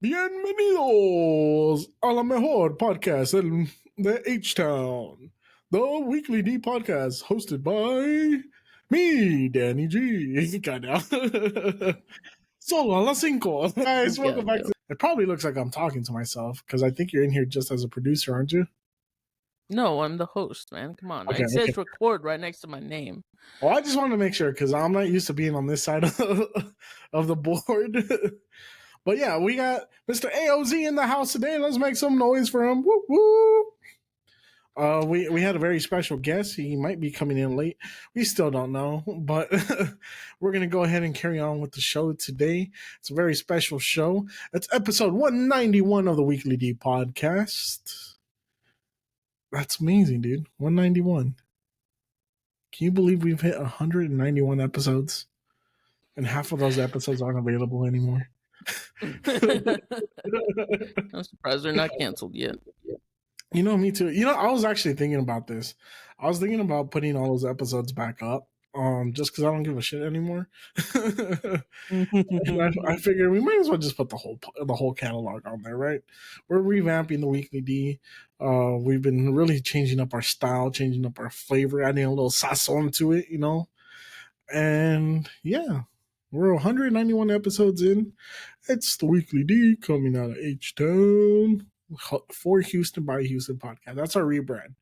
Bienvenidos a la mejor podcast de H-Town, the weekly D podcast hosted by me, Danny G. Goddamn. Solo a las cinco. Guys, welcome back to. It probably looks like I'm talking to myself because I think you're in here just as a producer, aren't you? No, I'm the host, man. Come on. Okay, it says record right next to my name. Well, I just wanted to make sure because I'm not used to being on this side of the board. But yeah, we got Mr. AOZ in the house today. Let's make some noise for him. Woo woo. We had a very special guest. He might be coming in late. We still don't know, but we're going to go ahead and carry on with the show today. It's a very special show. It's episode 191 of the Weekly D podcast. That's amazing, dude. 191. Can you believe we've hit 191 episodes? And half of those episodes aren't available anymore. I'm surprised they're not canceled yet. You know, me too. You know, I was actually thinking about this. I was thinking about putting all those episodes back up, just because I don't give a shit anymore. And I figured we might as well just put the whole catalog on there, right? We're revamping the Weekly D. We've been really changing up our style, changing up our flavor, adding a little sazon to it, you know. And yeah. We're 191 episodes in. It's the Weekly D coming out of H-Town for Houston by Houston podcast. That's our rebrand.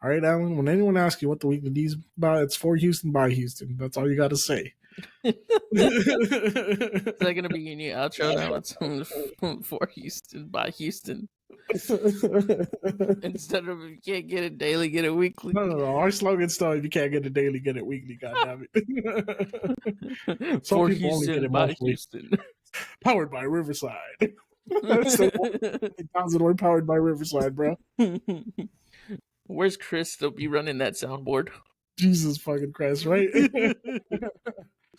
All right, Alan? When anyone asks you what the Weekly D is about, it's for Houston by Houston. That's all you got to say. Is that going to be your new outro now? It's for Houston by Houston. Instead of if you can't get it daily, get it weekly. No. Our slogan's still if you can't get it daily, get it weekly. God damn it. For Houston by Houston. Powered by Riverside. That's the 1,000 word powered by Riverside, bro. Where's Chris? They'll be running that soundboard. Jesus fucking Christ, right?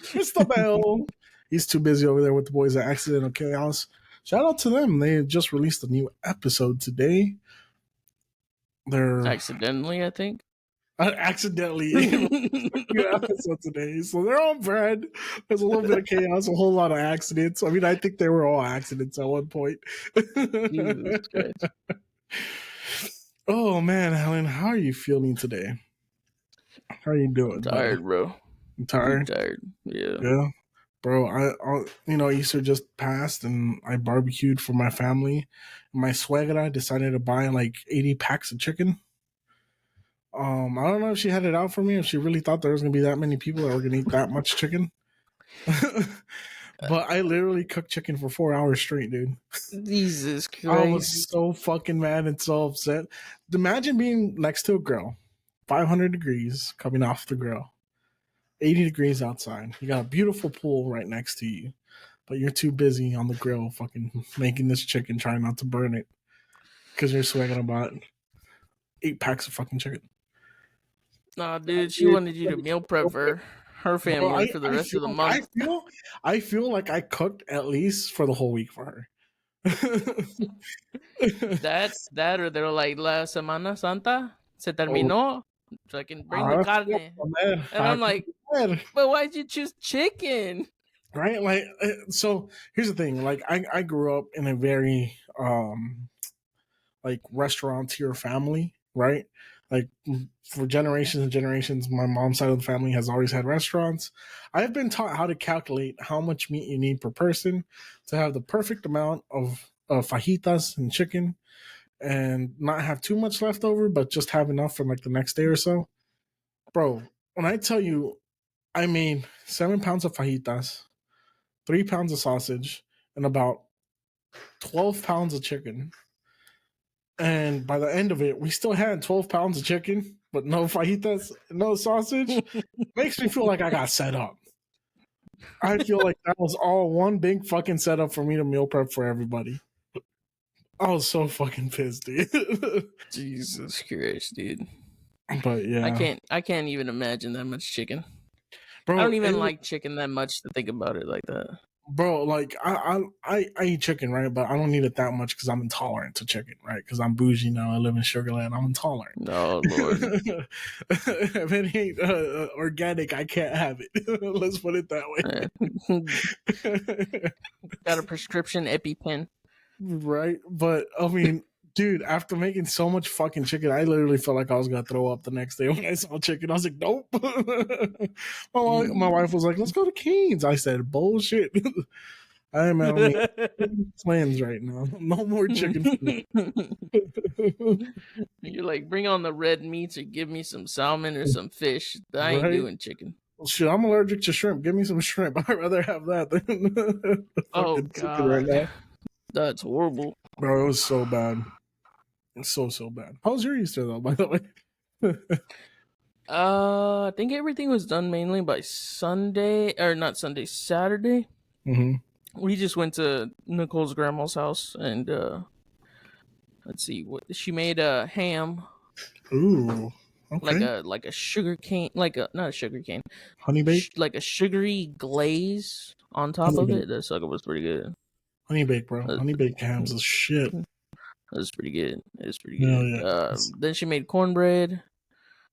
Mr. Bell. He's too busy over there with the boys at Accidental Chaos. Shout out to them. They just released a new episode today. They're accidentally, I think. Accidentally new episode today. So they're on brand. There's a little bit of chaos, a whole lot of accidents. I mean, I think they were all accidents at one point. Jesus Christ. Oh man, Helen, how are you feeling today? How are you doing? I'm tired, bro. You tired? I'm tired. Yeah. Yeah. Bro, I Easter just passed and I barbecued for my family. My suegra decided to buy like 80 packs of chicken. I don't know if she had it out for me, if she really thought there was going to be that many people that were going to eat that much chicken. But I literally cooked chicken for 4 hours straight, dude. Jesus Christ. I was so fucking mad and so upset. Imagine being next to a grill, 500 degrees coming off the grill. 80 degrees outside. You got a beautiful pool right next to you, but you're too busy on the grill fucking making this chicken, trying not to burn it because you're sweating about 8 packs of fucking chicken. Nah, dude, she wanted you to meal prep for her family for the rest of the month. I feel like I cooked at least for the whole week for her. That's that, or they're like, La Semana Santa se terminó. So I can bring the carne. And I'm like, but why'd you choose chicken? Right? Like, so here's the thing. Like, I grew up in a very, like, restaurateur family, right? Like, for generations and generations, my mom's side of the family has always had restaurants. I've been taught how to calculate how much meat you need per person to have the perfect amount of fajitas and chicken and not have too much left over, but just have enough for like the next day or so. Bro, when I tell you I made 7 pounds of fajitas, 3 pounds of sausage, and about 12 pounds of chicken. And by the end of it, we still had 12 pounds of chicken, but no fajitas, no sausage. Makes me feel like I got set up. I feel like that was all one big fucking setup for me to meal prep for everybody. I was so fucking pissed, dude. Jesus Christ, dude. But yeah, I can't even imagine that much chicken. Bro, I don't even like chicken that much to think about it like that. Bro, like I eat chicken, right? But I don't need it that much because I'm intolerant to chicken, right? Because I'm bougie now. I live in Sugarland. I'm intolerant. No, Lord. If it ain't organic, I can't have it. Let's put it that way. Got a prescription EpiPen. Right? But I mean, dude, after making so much fucking chicken, I literally felt like I was gonna throw up the next day when I saw chicken. I was like, nope. My wife was like, let's go to Cane's. I said, bullshit. I am on the plans right now. No more chicken for me. You're like, bring on the red meats or give me some salmon or some fish. I ain't Right? doing chicken. Well, shit, I'm allergic to shrimp. Give me some shrimp. I'd rather have that than Oh fucking chicken right now. God, that's horrible. Bro, it was so bad. So bad. How was your Easter though, by the way? I think everything was done mainly by Sunday, or not Sunday, Saturday. Mm-hmm. We just went to Nicole's grandma's house and let's see what she made a ham. Ooh. Okay. Like a sugar cane, like a not a sugar cane, Honey bake? like a sugary glaze on top Honey of bake. it. That sucker was pretty good. Honey bake, bro. That, Honey baked hams is shit. that was pretty good. It was pretty Hell good. yeah. Then she made cornbread.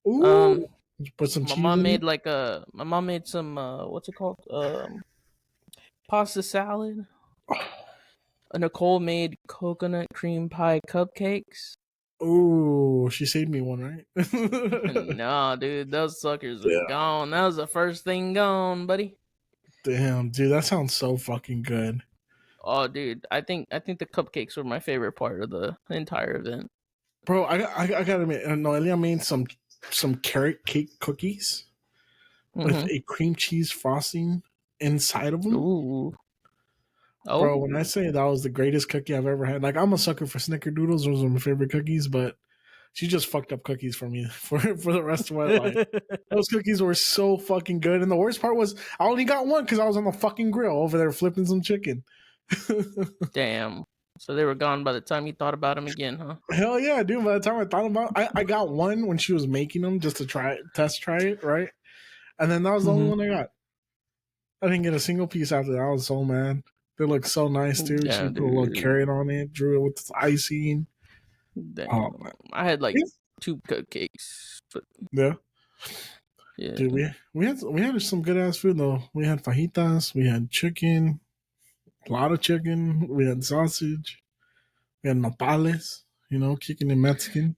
Ooh. Put some My cheese mom in made it. my mom made some what's it called? Pasta salad. Nicole made coconut cream pie cupcakes. Ooh, she saved me one, right? Nah, dude, those suckers are Yeah. gone. That was the first thing gone, buddy. Damn, dude, that sounds so fucking good. Oh, dude, I think the cupcakes were my favorite part of the entire event. Bro, I gotta admit, Noelia made some carrot cake cookies with a cream cheese frosting inside of them. Ooh. Oh. Bro, when I say that was the greatest cookie I've ever had, like I'm a sucker for snickerdoodles, those are my favorite cookies, but she just fucked up cookies for me for the rest of my life. Those cookies were so fucking good. And the worst part was I only got one because I was on the fucking grill over there flipping some chicken. Damn. So they were gone by the time you thought about them again, huh? Hell yeah, dude. By the time I thought about it, I got one when she was making them just to test try it, right? And then that was the only one I got. I didn't get a single piece after that. I was so mad. They look so nice too. Yeah, she put a little carrot on it, drew it with icing. Damn. Oh man. I had like 2 cupcakes. But yeah. Yeah. Dude, we had some good ass food though. We had fajitas, we had chicken, a lot of chicken, we had sausage, we had nopales, kicking in Mexican.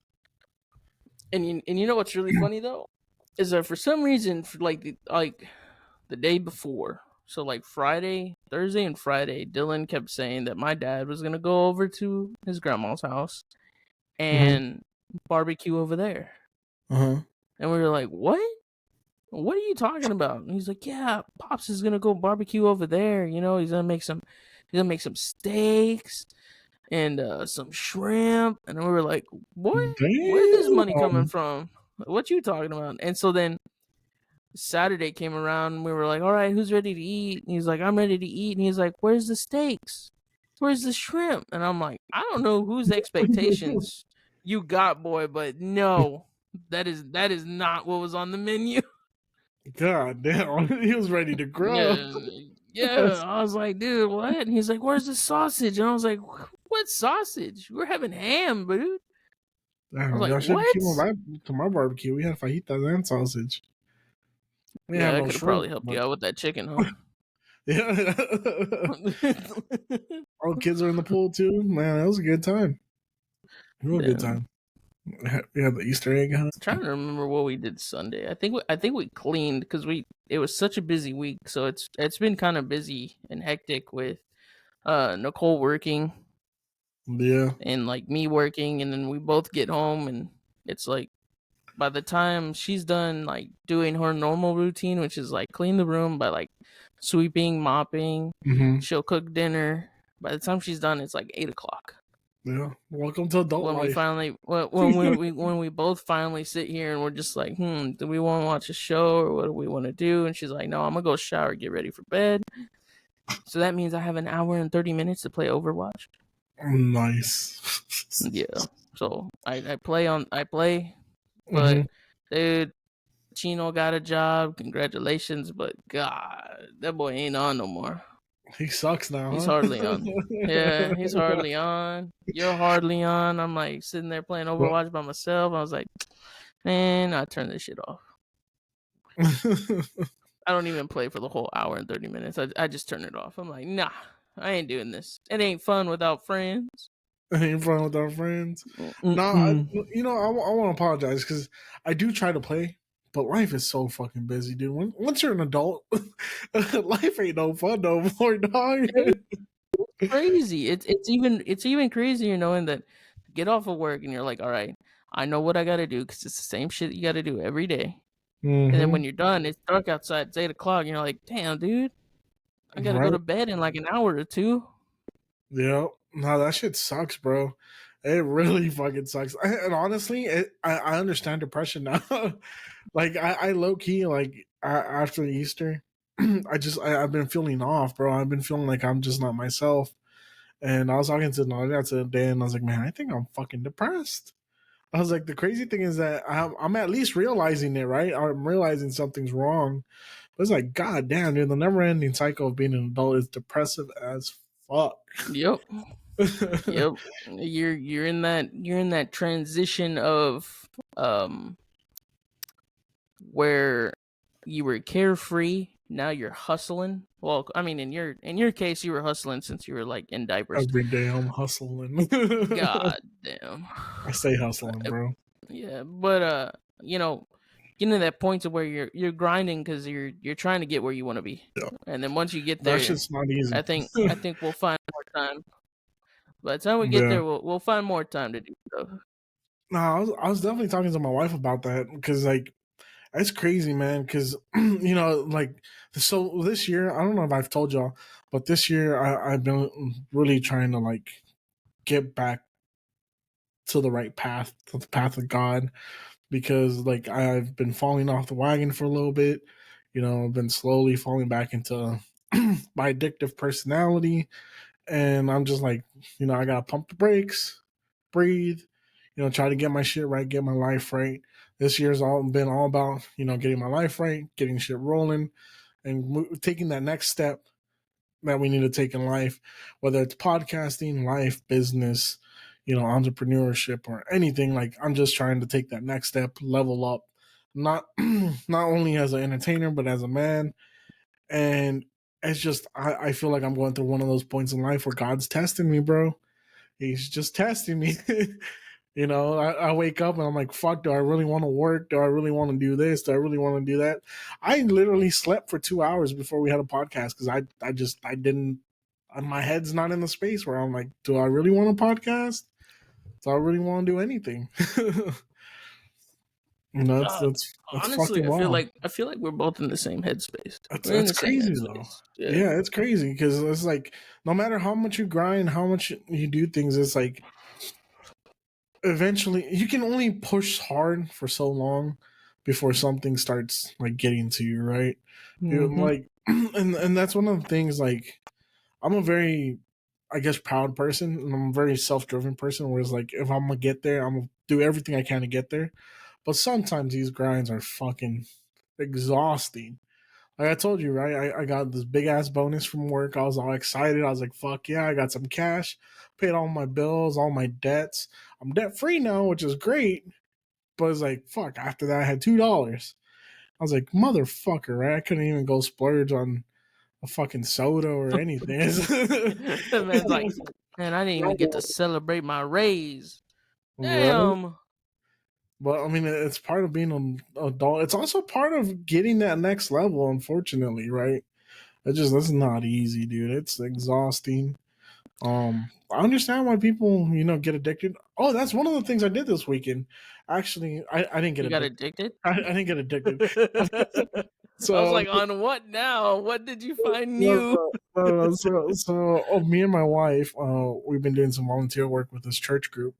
And you know what's really funny though? Is that for some reason for like the day before, so like Thursday and Friday, Dylan kept saying that my dad was gonna go over to his grandma's house and barbecue over there. And we were like, what? What are you talking about? And he's like, yeah, Pops is gonna go barbecue over there. He's gonna make some steaks and some shrimp. And we were like, what? Damn. Where's this money coming from? What you talking about? And so then Saturday came around and we were like, all right, who's ready to eat? And he's like, I'm ready to eat. And he's like, where's the steaks? Where's the shrimp? And I'm like, I don't know whose expectations you got, boy, but no, that is not what was on the menu. God damn, he was ready to grow. Yeah. I was like, dude, what? And he's like, where's the sausage? And I was like, what sausage? We're having ham, dude. Damn, I was like, y'all should come to my barbecue. We had fajitas and sausage. I could have probably helped you out with that chicken, huh? Yeah. All the kids are in the pool too. Man, that was a good time. Real good time. We had the Easter egg hunt. I'm trying to remember what we did Sunday. I think we cleaned because it was such a busy week, so it's been kind of busy and hectic with Nicole working. Yeah. And like me working, and then we both get home and it's like by the time she's done like doing her normal routine, which is like clean the room by like sweeping, mopping, she'll cook dinner. By the time she's done, it's like 8:00. Yeah, welcome to adult life. We finally, when we both finally sit here and we're just like, do we want to watch a show or what do we want to do? And she's like, no, I'm gonna go shower, get ready for bed. So that means I have an hour and 30 minutes to play Overwatch. Nice. Yeah. So I play, but dude, Chino got a job. Congratulations, but God, that boy ain't on no more. He sucks now. He's hardly on. Yeah, he's hardly on. You're hardly on. I'm like sitting there playing Overwatch by myself. I was like, man, I turn this shit off. I don't even play for the whole hour and 30 minutes. I just turn it off. I'm like, nah, I ain't doing this. It ain't fun without friends. In front with our friends. No, Mm-mm. I want to apologize because I do try to play, but life is so fucking busy, dude. Once you're an adult, life ain't no fun no more, dog. Crazy. It's even crazier knowing that you get off of work and you're like, all right, I know what I got to do because it's the same shit you got to do every day. And then Mm-hmm. when you're done, it's dark outside. It's 8 o'clock, and you're like, damn, dude, I got to go Right? to bed in like an hour or two. Yeah. No, that shit sucks, bro. It really fucking sucks. And honestly, I understand depression now. Like I low key like after Easter, I've been feeling off, bro. I've been feeling like I'm just not myself. And I was talking to Nadia today, and I was like, man, I think I'm fucking depressed. I was like, the crazy thing is that I'm at least realizing it, right? I'm realizing something's wrong. But it's like, god damn, dude, the never ending cycle of being an adult is depressive as fuck. Yep. Yep. You're in that transition of where you were carefree, now you're hustling. Well, I mean in your case you were hustling since you were like in diapers. Every day I'm hustling. God damn. I stay hustling, bro. Yeah, but you know, getting to that point to where you're grinding because you're trying to get where you want to be, Yeah. and then once you get That there, shit's not I easy. think I think we'll find more time. By the time we get Yeah. there, we'll find more time to do stuff. No, I was definitely talking to my wife about that because like that's crazy, man. Because like so this year, I don't know if I've told y'all, but this year I've been really trying to like get back to the right path, to the path of God, because like I've been falling off the wagon for a little bit. I've been slowly falling back into my addictive personality, and I'm just like, I gotta pump the brakes, breathe, try to get my shit right, get my life right. This year's all been all about getting my life right, getting shit rolling, and taking that next step that we need to take in life, whether it's podcasting, life, business, entrepreneurship or anything. Like I'm just trying to take that next step, level up, not not only as an entertainer but as a man. And it's just I feel like I'm going through one of those points in life where God's testing me, bro. He's just testing me. I wake up and I'm like, fuck, do I really want to work? Do I really want to do this? Do I really want to do that? I literally slept for 2 hours before we had a podcast because I didn't, my head's not in the space where I'm like, do I really want a podcast? Do I really want to do anything? That's God, that's honestly, fucking I feel wild. like I feel like we're both in the same headspace. That's We're in that's the same crazy though. headspace. Yeah. Yeah, it's crazy because it's like no matter how much you grind, how much you do things, it's like eventually you can only push hard for so long before something starts like getting to you, right? Mm-hmm. Like and that's one of the things. Like I'm a very, I guess, proud person, and I'm a very self-driven person, where it's like if I'm gonna get there, I'm gonna do everything I can to get there. But sometimes these grinds are fucking exhausting. Like I told you, right? I got this big ass bonus from work. I was all excited. I was like, fuck yeah, I got some cash, paid all my bills, all my debts. I'm debt free now, which is great. But it's like, fuck, after that I had $2. I was like, motherfucker, right? I couldn't even go splurge on a fucking soda or anything. The man's like, man, I didn't even get to celebrate my raise. Right? Damn. But I mean, it's part of being an adult. It's also part of getting that next level, unfortunately, right? That's not easy, dude. It's exhausting. I understand why people, get addicted. Oh, that's one of the things I did this weekend. Actually, I didn't get You got addicted. addicted? I didn't get addicted. I was So, like, on what now? What did you find no, new? me and my wife, we've been doing some volunteer work with this church group.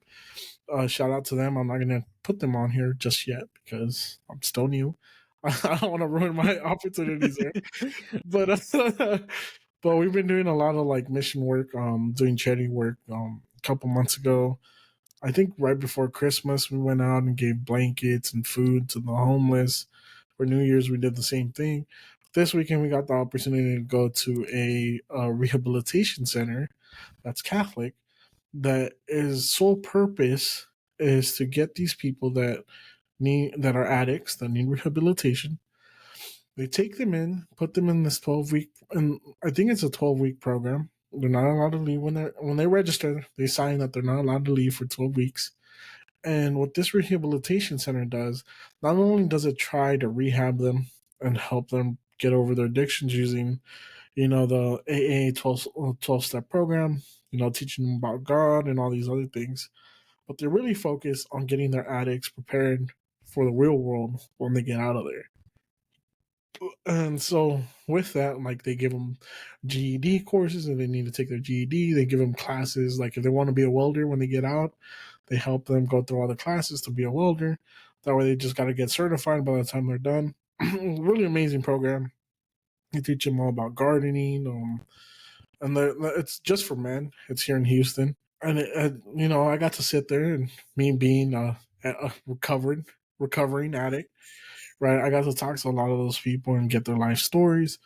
Shout out to them. I'm not gonna put them on here just yet because I'm still new. I don't want to ruin my opportunities here. But but we've been doing a lot of like mission work, doing charity work. A couple months ago, I think right before Christmas, we went out and gave blankets and food to the homeless. For New Year's, we did the same thing. This weekend, we got the opportunity to go to a rehabilitation center that's Catholic, that is sole purpose is to get these people that are addicts that need rehabilitation. They take them in, put them in this 12 week, and I think it's a 12-week program. They're not allowed to leave when they register. They sign that they're not allowed to leave for 12 weeks. And what this rehabilitation center does, not only does it try to rehab them and help them get over their addictions using, the AA 12 step program, teaching them about God and all these other things, but they really focus on getting their addicts prepared for the real world when they get out of there. And so with that, like they give them GED courses and they need to take their GED. They give them classes, like if they want to be a welder when they get out, they help them go through all the classes to be a welder. That way they just got to get certified by the time they're done. Really amazing program. They teach them all about gardening. And it's just for men. It's here in Houston. And, I got to sit there, and me being a recovering addict, right? I got to talk to a lot of those people and get their life stories.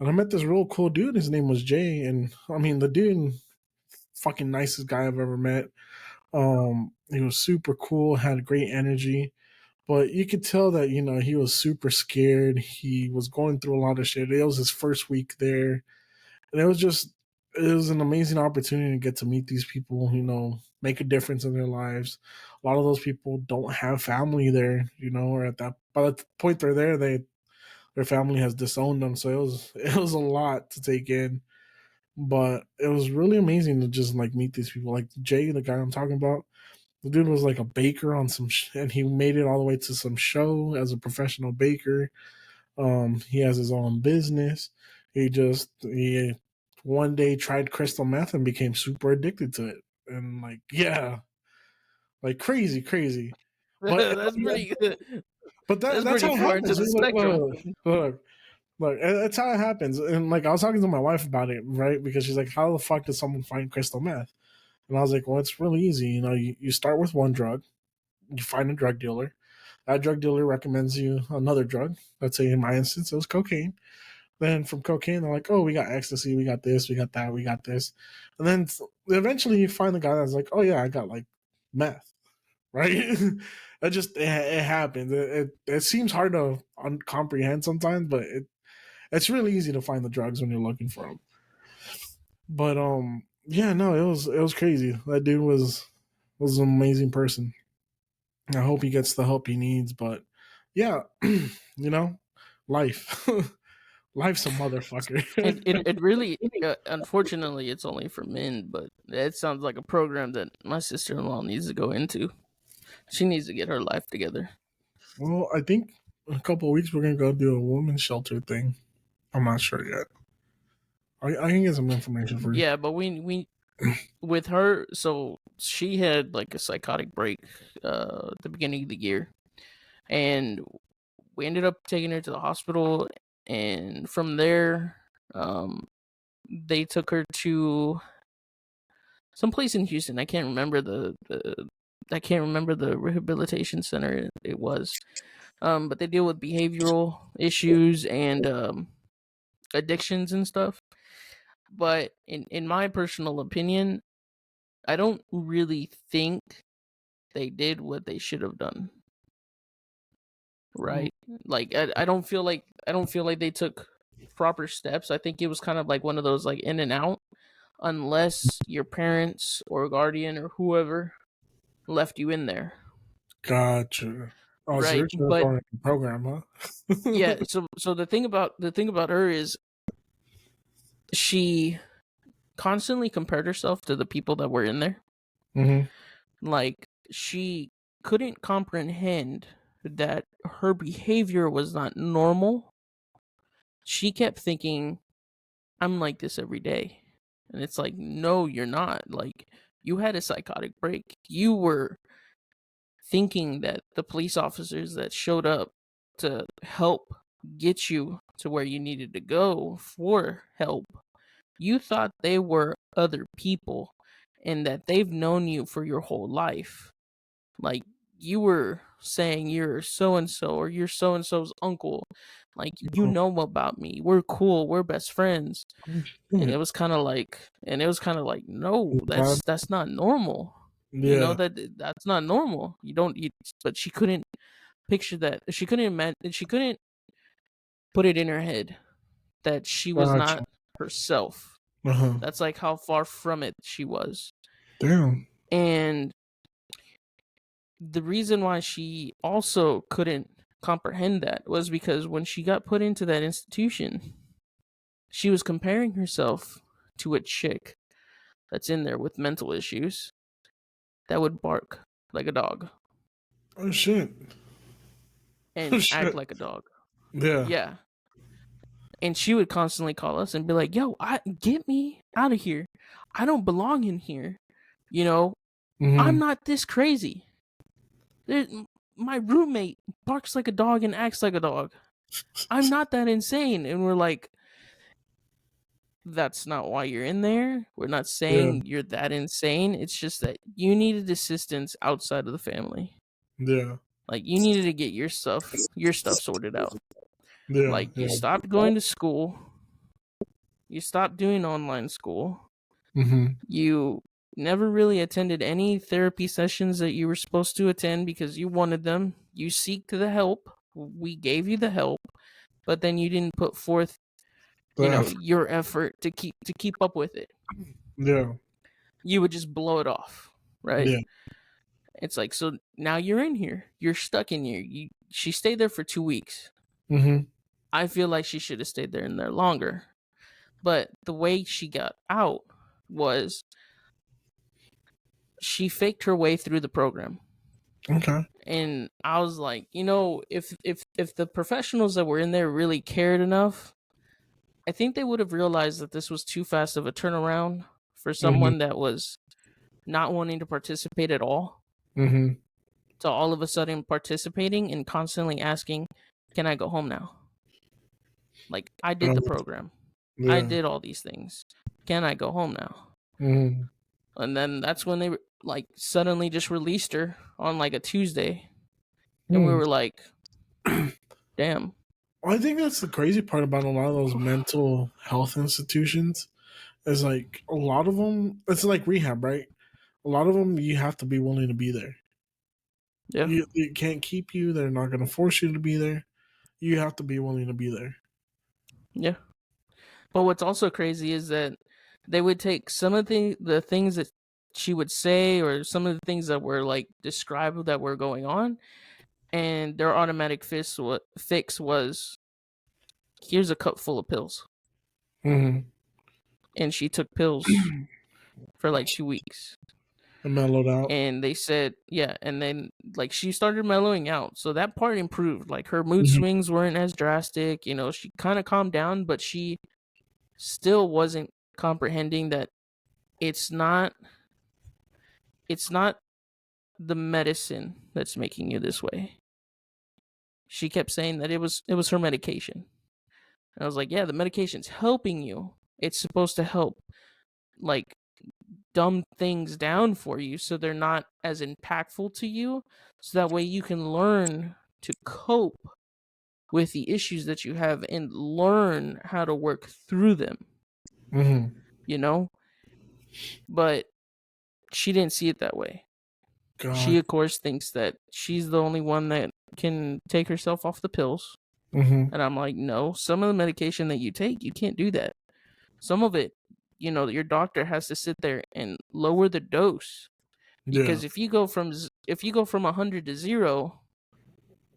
And I met this real cool dude. His name was Jay. And I mean, the dude, fucking nicest guy I've ever met. He was super cool, had great energy, but you could tell that, he was super scared. He was going through a lot of shit. It was his first week there. And it was an amazing opportunity to get to meet these people, make a difference in their lives. A lot of those people don't have family there, or at that, by the point they're there, their family has disowned them. So it was a lot to take in, but it was really amazing to just like meet these people. Like Jay, the guy I'm talking about, the dude was like a baker on and he made it all the way to some show as a professional baker. He has his own business. He one day tried crystal meth and became super addicted to it. And like, yeah, like crazy. But That's pretty. That's that's pretty how it far into happens. the It's like, spectrum. look, that's how it happens. And like, I was talking to my wife about it, right? Because she's like, how the fuck does someone find crystal meth? And I was like, well, it's really easy. You start with one drug, you find a drug dealer. That drug dealer recommends you another drug. Let's say in my instance, it was cocaine. Then from cocaine, they're like, oh, we got ecstasy, we got this, we got that, we got this. And then eventually you find the guy that's like, oh, yeah, I got like meth, right? It happens. It seems hard to comprehend sometimes, but it's really easy to find the drugs when you're looking for them. But yeah, no, it was crazy. That dude was an amazing person. I hope he gets the help he needs. But yeah, life, life's a It motherfucker. it really unfortunately it's only for men, but it sounds like a program that my sister in law needs to go into. She needs to get her life together. Well, I think in a couple of weeks we're gonna go do a women's shelter thing. I'm not sure yet. I can get some information for you. Yeah, but we with her, so she had like a psychotic break at the beginning of the year, and we ended up taking her to the hospital, and from there, they took her to some place in Houston. I can't remember the rehabilitation center it was. But they deal with behavioral issues and addictions and stuff. But in my personal opinion, I don't really think they did what they should have done. Right? Like I don't feel like they took proper steps. I think it was kind of like one of those like in and out, unless your parents or guardian or whoever left you in there. Gotcha. Oh, so Right? you're just But on a program, huh? yeah, so the thing about her is she constantly compared herself to the people that were in there. hmm Like she couldn't comprehend that her behavior was not normal. She kept thinking, I'm like this every day. And it's like, no, you're not. Like you had a psychotic break. You were thinking that the police officers that showed up to help get you to where you needed to go for help, you thought they were other people and that they've known you for your whole life. Like you were saying you're so and so or you're so and so's uncle. Like you Oh, know about me. We're cool. We're best friends. And shit. it was kind of like no, God. that's not normal. You know Yeah. that's not normal. You don't but she couldn't picture that. She couldn't imagine, she couldn't put it in her head that she was Gotcha. not herself. Uh-huh. That's like how far from it she was. Damn. And the reason why she also couldn't comprehend that was because when she got put into that institution, she was comparing herself to a chick that's in there with mental issues that would bark like a dog Oh shit. Oh and act shit. like a dog. Yeah. Yeah. And she would constantly call us and be like, "Yo, get me out of here. I don't belong in here. You know, I'm Mm-hmm. not this crazy. There, my roommate barks like a dog and acts like a dog. I'm not that insane." And we're like, "That's not why you're in there. We're not Yeah. saying you're that insane. It's just that you needed assistance outside of the family. Yeah. Like you needed to get your stuff sorted out. Yeah. Like you Yeah. stopped going to school, you stopped doing online school, Mm-hmm. you never really attended any therapy sessions that you were supposed to attend because you wanted them. You seeked the help. We gave you the help, but then you didn't put forth, The your effort to keep up with it. Yeah. You would just blow it off, right? Yeah. It's like, so now you're in here. You're stuck in here. She stayed there for 2 weeks. Mm-hmm. I feel like she should have stayed there in there longer. But the way she got out was she faked her way through the program. Okay. And I was like, if the professionals that were in there really cared enough, I think they would have realized that this was too fast of a turnaround for Mm-hmm. someone that was not wanting to participate at all Mm-hmm. to all of a sudden participating and constantly asking, "Can I go home now?" Like, I did the program. I Yeah. did all these things. Can I go home now? Mm-hmm. And then that's when they like suddenly just released her on like a Tuesday, and we Mm. were like, "Damn, I think that's the crazy part about a lot of those mental health institutions is like a lot of them. It's like rehab, right? A lot of them you have to be willing to be there. yeah, You can't keep you. They're not going to force you to be there. You have to be willing to be there. yeah." But what's also crazy is that they would take some of the things that she would say or some of the things that were like described that were going on, and their automatic fix was, "Here's a cup full of pills," Mm-hmm. and she took pills for like 2 weeks. And mellowed out. And they said, yeah, and then like she started mellowing out, so that part improved. Like her mood Mm-hmm. swings weren't as drastic. She kind of calmed down, but she still wasn't comprehending that it's not it's not the medicine that's making you this way. She kept saying that it was her medication. And I was like, yeah, the medication's helping you. It's supposed to help like dumb things down for you so they're not as impactful to you, so that way you can learn to cope with the issues that you have and learn how to work through them, Mm-hmm. you know? But she didn't see it that way. She, God. of course, thinks that she's the only one that can take herself off the pills. Mm-hmm. And I'm like, no, some of the medication that you take, you can't do that. Some of it, your doctor has to sit there and lower the dose, Yeah. because if you go from 100 to 0,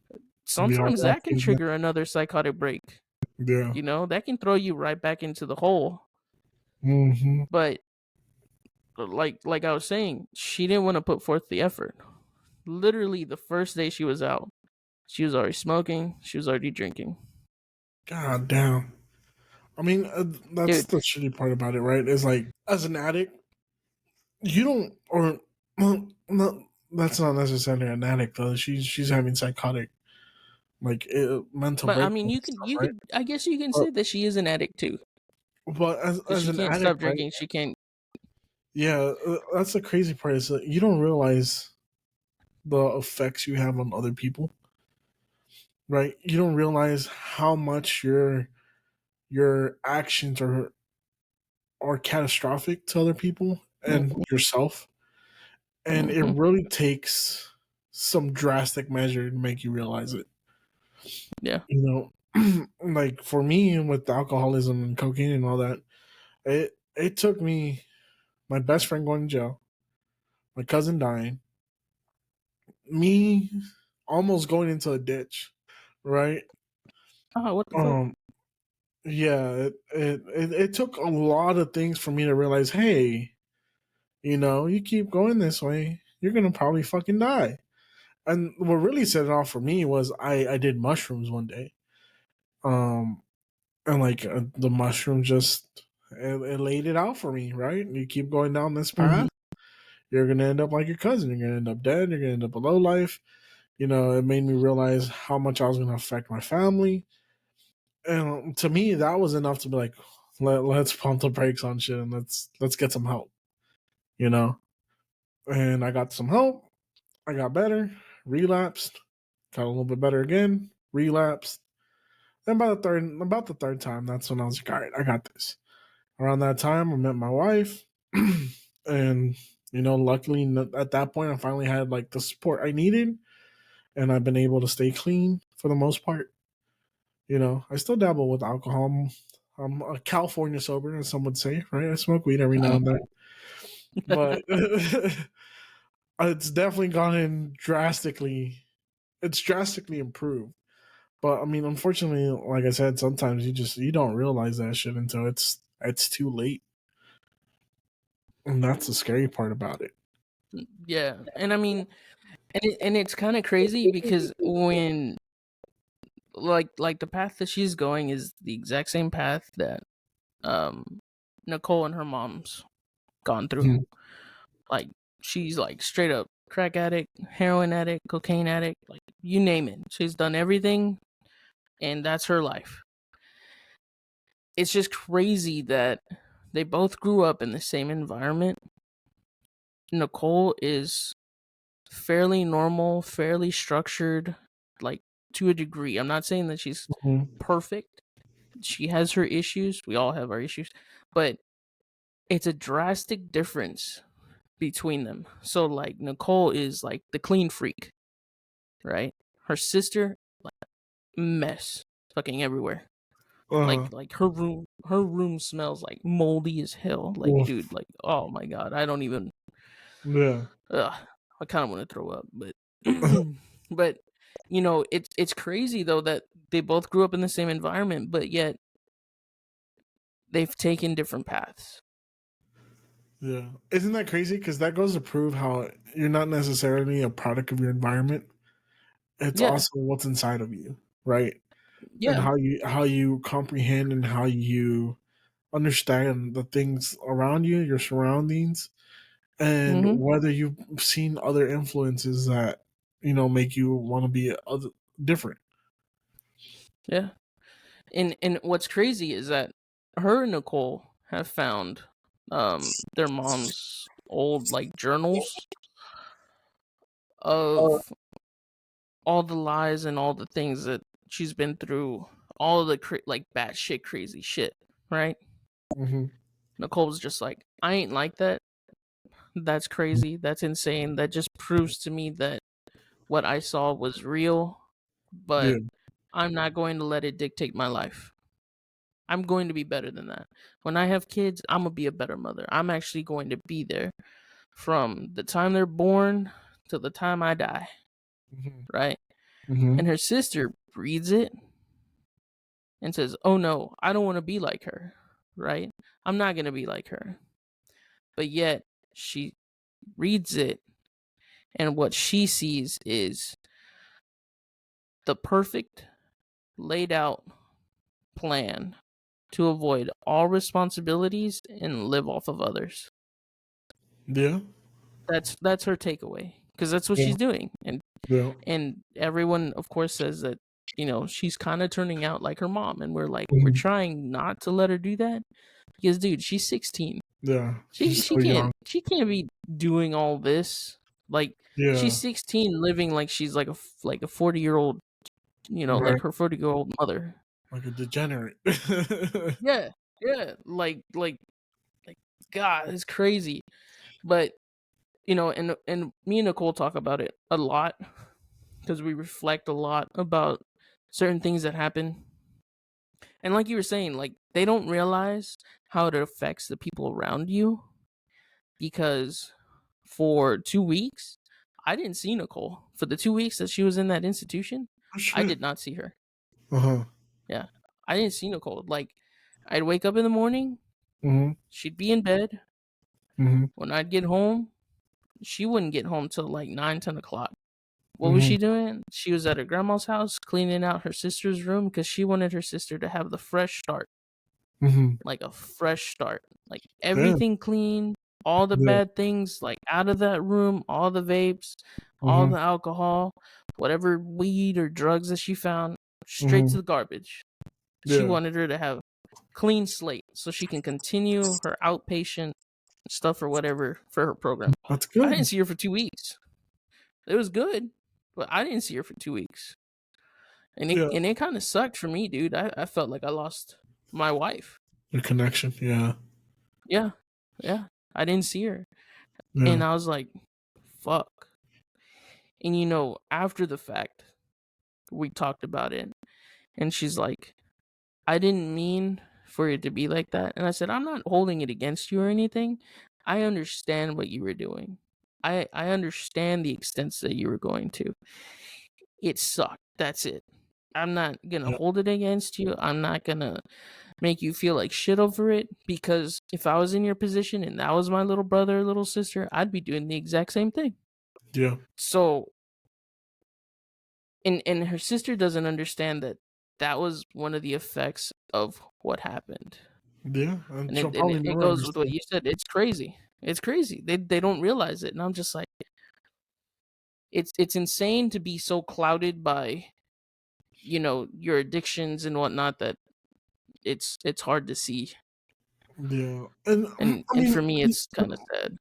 Be all sometimes off that can again. trigger another psychotic break. Yeah. That can throw you right back into the hole. Mm-hmm. But like I was saying, she didn't want to put forth the effort. Literally the first day she was out, she was already smoking, she was already drinking. God damn. I mean, that's Dude, the shitty part about it, right? Is like, as an addict, you don't, or well, no, that's not necessarily an addict though. She's having psychotic, like mental but I breakdowns mean, and you could stuff, you right? could I guess you can But say that she is an addict too, because as she an can't addict, stop right? drinking. She can't. Yeah, that's the crazy part is that you don't realize the effects you have on other people, right? You don't realize how much your actions are catastrophic to other people and Mhm, yourself, and it mhm. really takes some drastic measure to make you realize it. Yeah, You know, like for me with alcoholism and cocaine and all that, It took me my best friend going to jail, my cousin dying, me almost going into a ditch, right? Oh, what the fuck? Um, yeah, it took a lot of things for me to realize, hey, you keep going this way, you're gonna probably fucking die. And what really set it off for me was I did mushrooms one day, um, and like the mushroom just it laid it out for me, right? You keep going down this Mm-hmm. path, you're gonna end up like your cousin. You're gonna end up dead. You're gonna end up a low life. It made me realize how much I was gonna affect my family, and to me, that was enough to be like, let's pump the brakes on shit and let's get some help. You know, and I got some help. I got better, relapsed, got a little bit better again, relapsed. Then about the third time, that's when I was like, all right, I got this. Around that time, I met my wife, and luckily at that point, I finally had like the support I needed, and I've been able to stay clean for the most part. I still dabble with alcohol. I'm a California sober, as some would say, right? I smoke weed every now and then, but it's definitely gone in drastically. It's drastically improved. But I mean, unfortunately, like I said, sometimes you don't realize that shit until it's too late, and that's the scary part about it. Yeah, and I mean, and it's kind of crazy because when like the path that she's going is the exact same path that um Nicole and her mom's gone through. Mhm. Like she's like straight up crack addict, heroin addict, cocaine addict, like you name it. She's done everything and that's her life. It's just crazy that they both grew up in the same environment. Nicole is fairly normal, fairly structured, like to a degree. I'm not saying that she's Mhm. perfect. She has her issues. We all have our issues, but it's a drastic difference between them. So like Nicole is like the clean freak, right? Her sister, like mess, fucking everywhere. Uh, Like her room smells like moldy as hell. Like dude, oof. like oh my god, I don't even. Yeah. I kind of want to throw up, but but it's crazy though that they both grew up in the same environment, but yet they've taken different paths. Yeah. Isn't that crazy? Because that goes to prove how you're not necessarily a product of your environment. It's Yeah, also what's inside of you, right? And yeah. how you comprehend and how you understand the things around you, your surroundings, and Mm-hmm. whether you've seen other influences that make you want to be different. Yeah. And what's crazy is that her and Nicole have found their mom's old like journals of all the lies and all the things that she's been through, all the like batshit crazy shit, right? Hmm. Nicole's just like, I ain't like that. That's crazy. That's insane. That just proves to me that what I saw was real, but Yeah. I'm not going to let it dictate my life. I'm going to be better than that. When I have kids, I'm going to be a better mother. I'm actually going to be there from the time they're born to the time I die, Hmm. right? Hmm. And her sister reads it and says, "Oh no, I don't want to be like her." Right? I'm not going to be like her. But yet she reads it and what she sees is the perfect laid out plan to avoid all responsibilities and live off of others. Yeah. That's her takeaway because that's what Yeah. she's doing. Yeah. And everyone of course says that she's kind of turning out like her mom, and we're Mhm. trying not to let her do that because dude, she's 16. Yeah. She She's she so can't young. she can't be doing all this. Like she's Yeah. 16 living like she's like a 40-year-old, like Right. her 40-year-old mother. Like a degenerate. Yeah. Yeah, like god, it's crazy. But and me and Nicole talk about it a lot because we reflect a lot about certain things that happen. And like you were saying, like they don't realize how it affects the people around you because for 2 weeks, I didn't see Nicole. For the 2 weeks that she was in that institution, Oh, I shit. did not see her. Uh-huh. Yeah. I didn't see Nicole. Like I'd wake up in the morning, Mm-hmm. she'd be in bed. Mm-hmm. When I'd get home, she wouldn't get home till like 9, 10 o'clock. What was Mm-hmm. she doing? She was at her grandma's house cleaning out her sister's room because she wanted her sister to have the fresh start, Mm-hmm. like a fresh start, like Yeah. everything clean, all the Yeah. bad things like out of that room, all the vapes, all Mm-hmm. the alcohol, whatever weed or drugs that she found, straight Mm-hmm. to the garbage. She Yeah. wanted her to have clean slate so she can continue her outpatient stuff or whatever for her program. That's I didn't good. see her for 2 weeks. It was good, but I didn't see her for 2 weeks. Yeah. And it kind of sucked for me, dude. I felt like I lost my wife. The connection. Yeah. Yeah, yeah. I didn't see her, Yeah. and I was like, "Fuck." And after the fact, we talked about it, and she's like, "I didn't mean for it to be like that." And I said, "I'm not holding it against you or anything. I understand what you were doing. I understand the extents that you were going to. It sucked. That's it. I'm not gonna Yeah. hold it against you. I'm not gonna make you feel like shit over it because if I was in your position and that was my little brother or little sister, I'd be doing the exact same thing." Yeah. So, and her sister doesn't understand that that was one of the effects of what happened. Yeah. And And she'll it, probably it never goes with what understand. you said. It's crazy. It's crazy. They don't realize it. And I'm just like, it's insane to be so clouded by, your addictions and whatnot that it's hard to see. Yeah. And I And mean, for me it's kind of sad.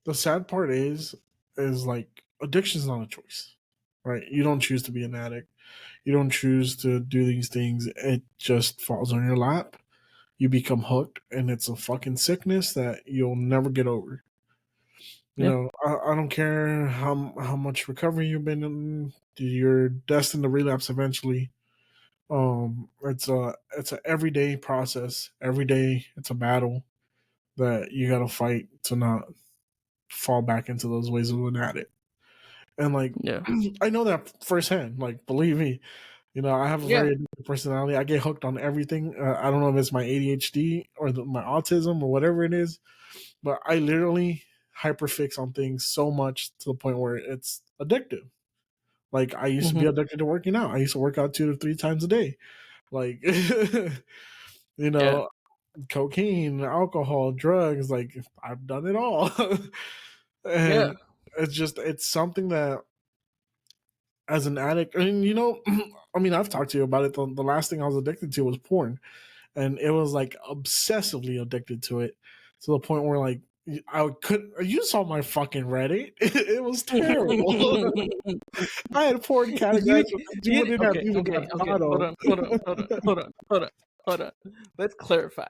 the sad part is like addiction's not a choice, right? You don't choose to be an addict. You don't choose to do these things. It just falls on your lap. You become hooked, and it's a fucking sickness that you'll never get over. Yeah. I don't care how much recovery you've been in. You're destined to relapse eventually. It's a everyday process. Every day, it's a battle that you gotta fight to not fall back into those ways of an addict. And like, Yeah. I know that firsthand. Like, believe me, I have a Yeah. very addictive personality. I get hooked on everything. I don't know if it's my ADHD or my autism or whatever it is, but I literally hyperfix on things so much to the point where it's addictive. Like, I used to be Mhm. addicted to working out. I used to work out 2 to 3 times a day. Like, you Yeah. know, cocaine, alcohol, drugs. Like, I've done it all. Yeah. And it's something that as an addict, and I mean, I've talked to you about it. The last thing I was addicted to was porn, and it was like obsessively addicted to it to the point where like I could. You saw my fucking Reddit. It was terrible. I had porn you categories that you you wouldn't have okay, even okay, got okay. thought Hold of. on, hold on, hold on, hold on, hold on, hold on. Let's clarify.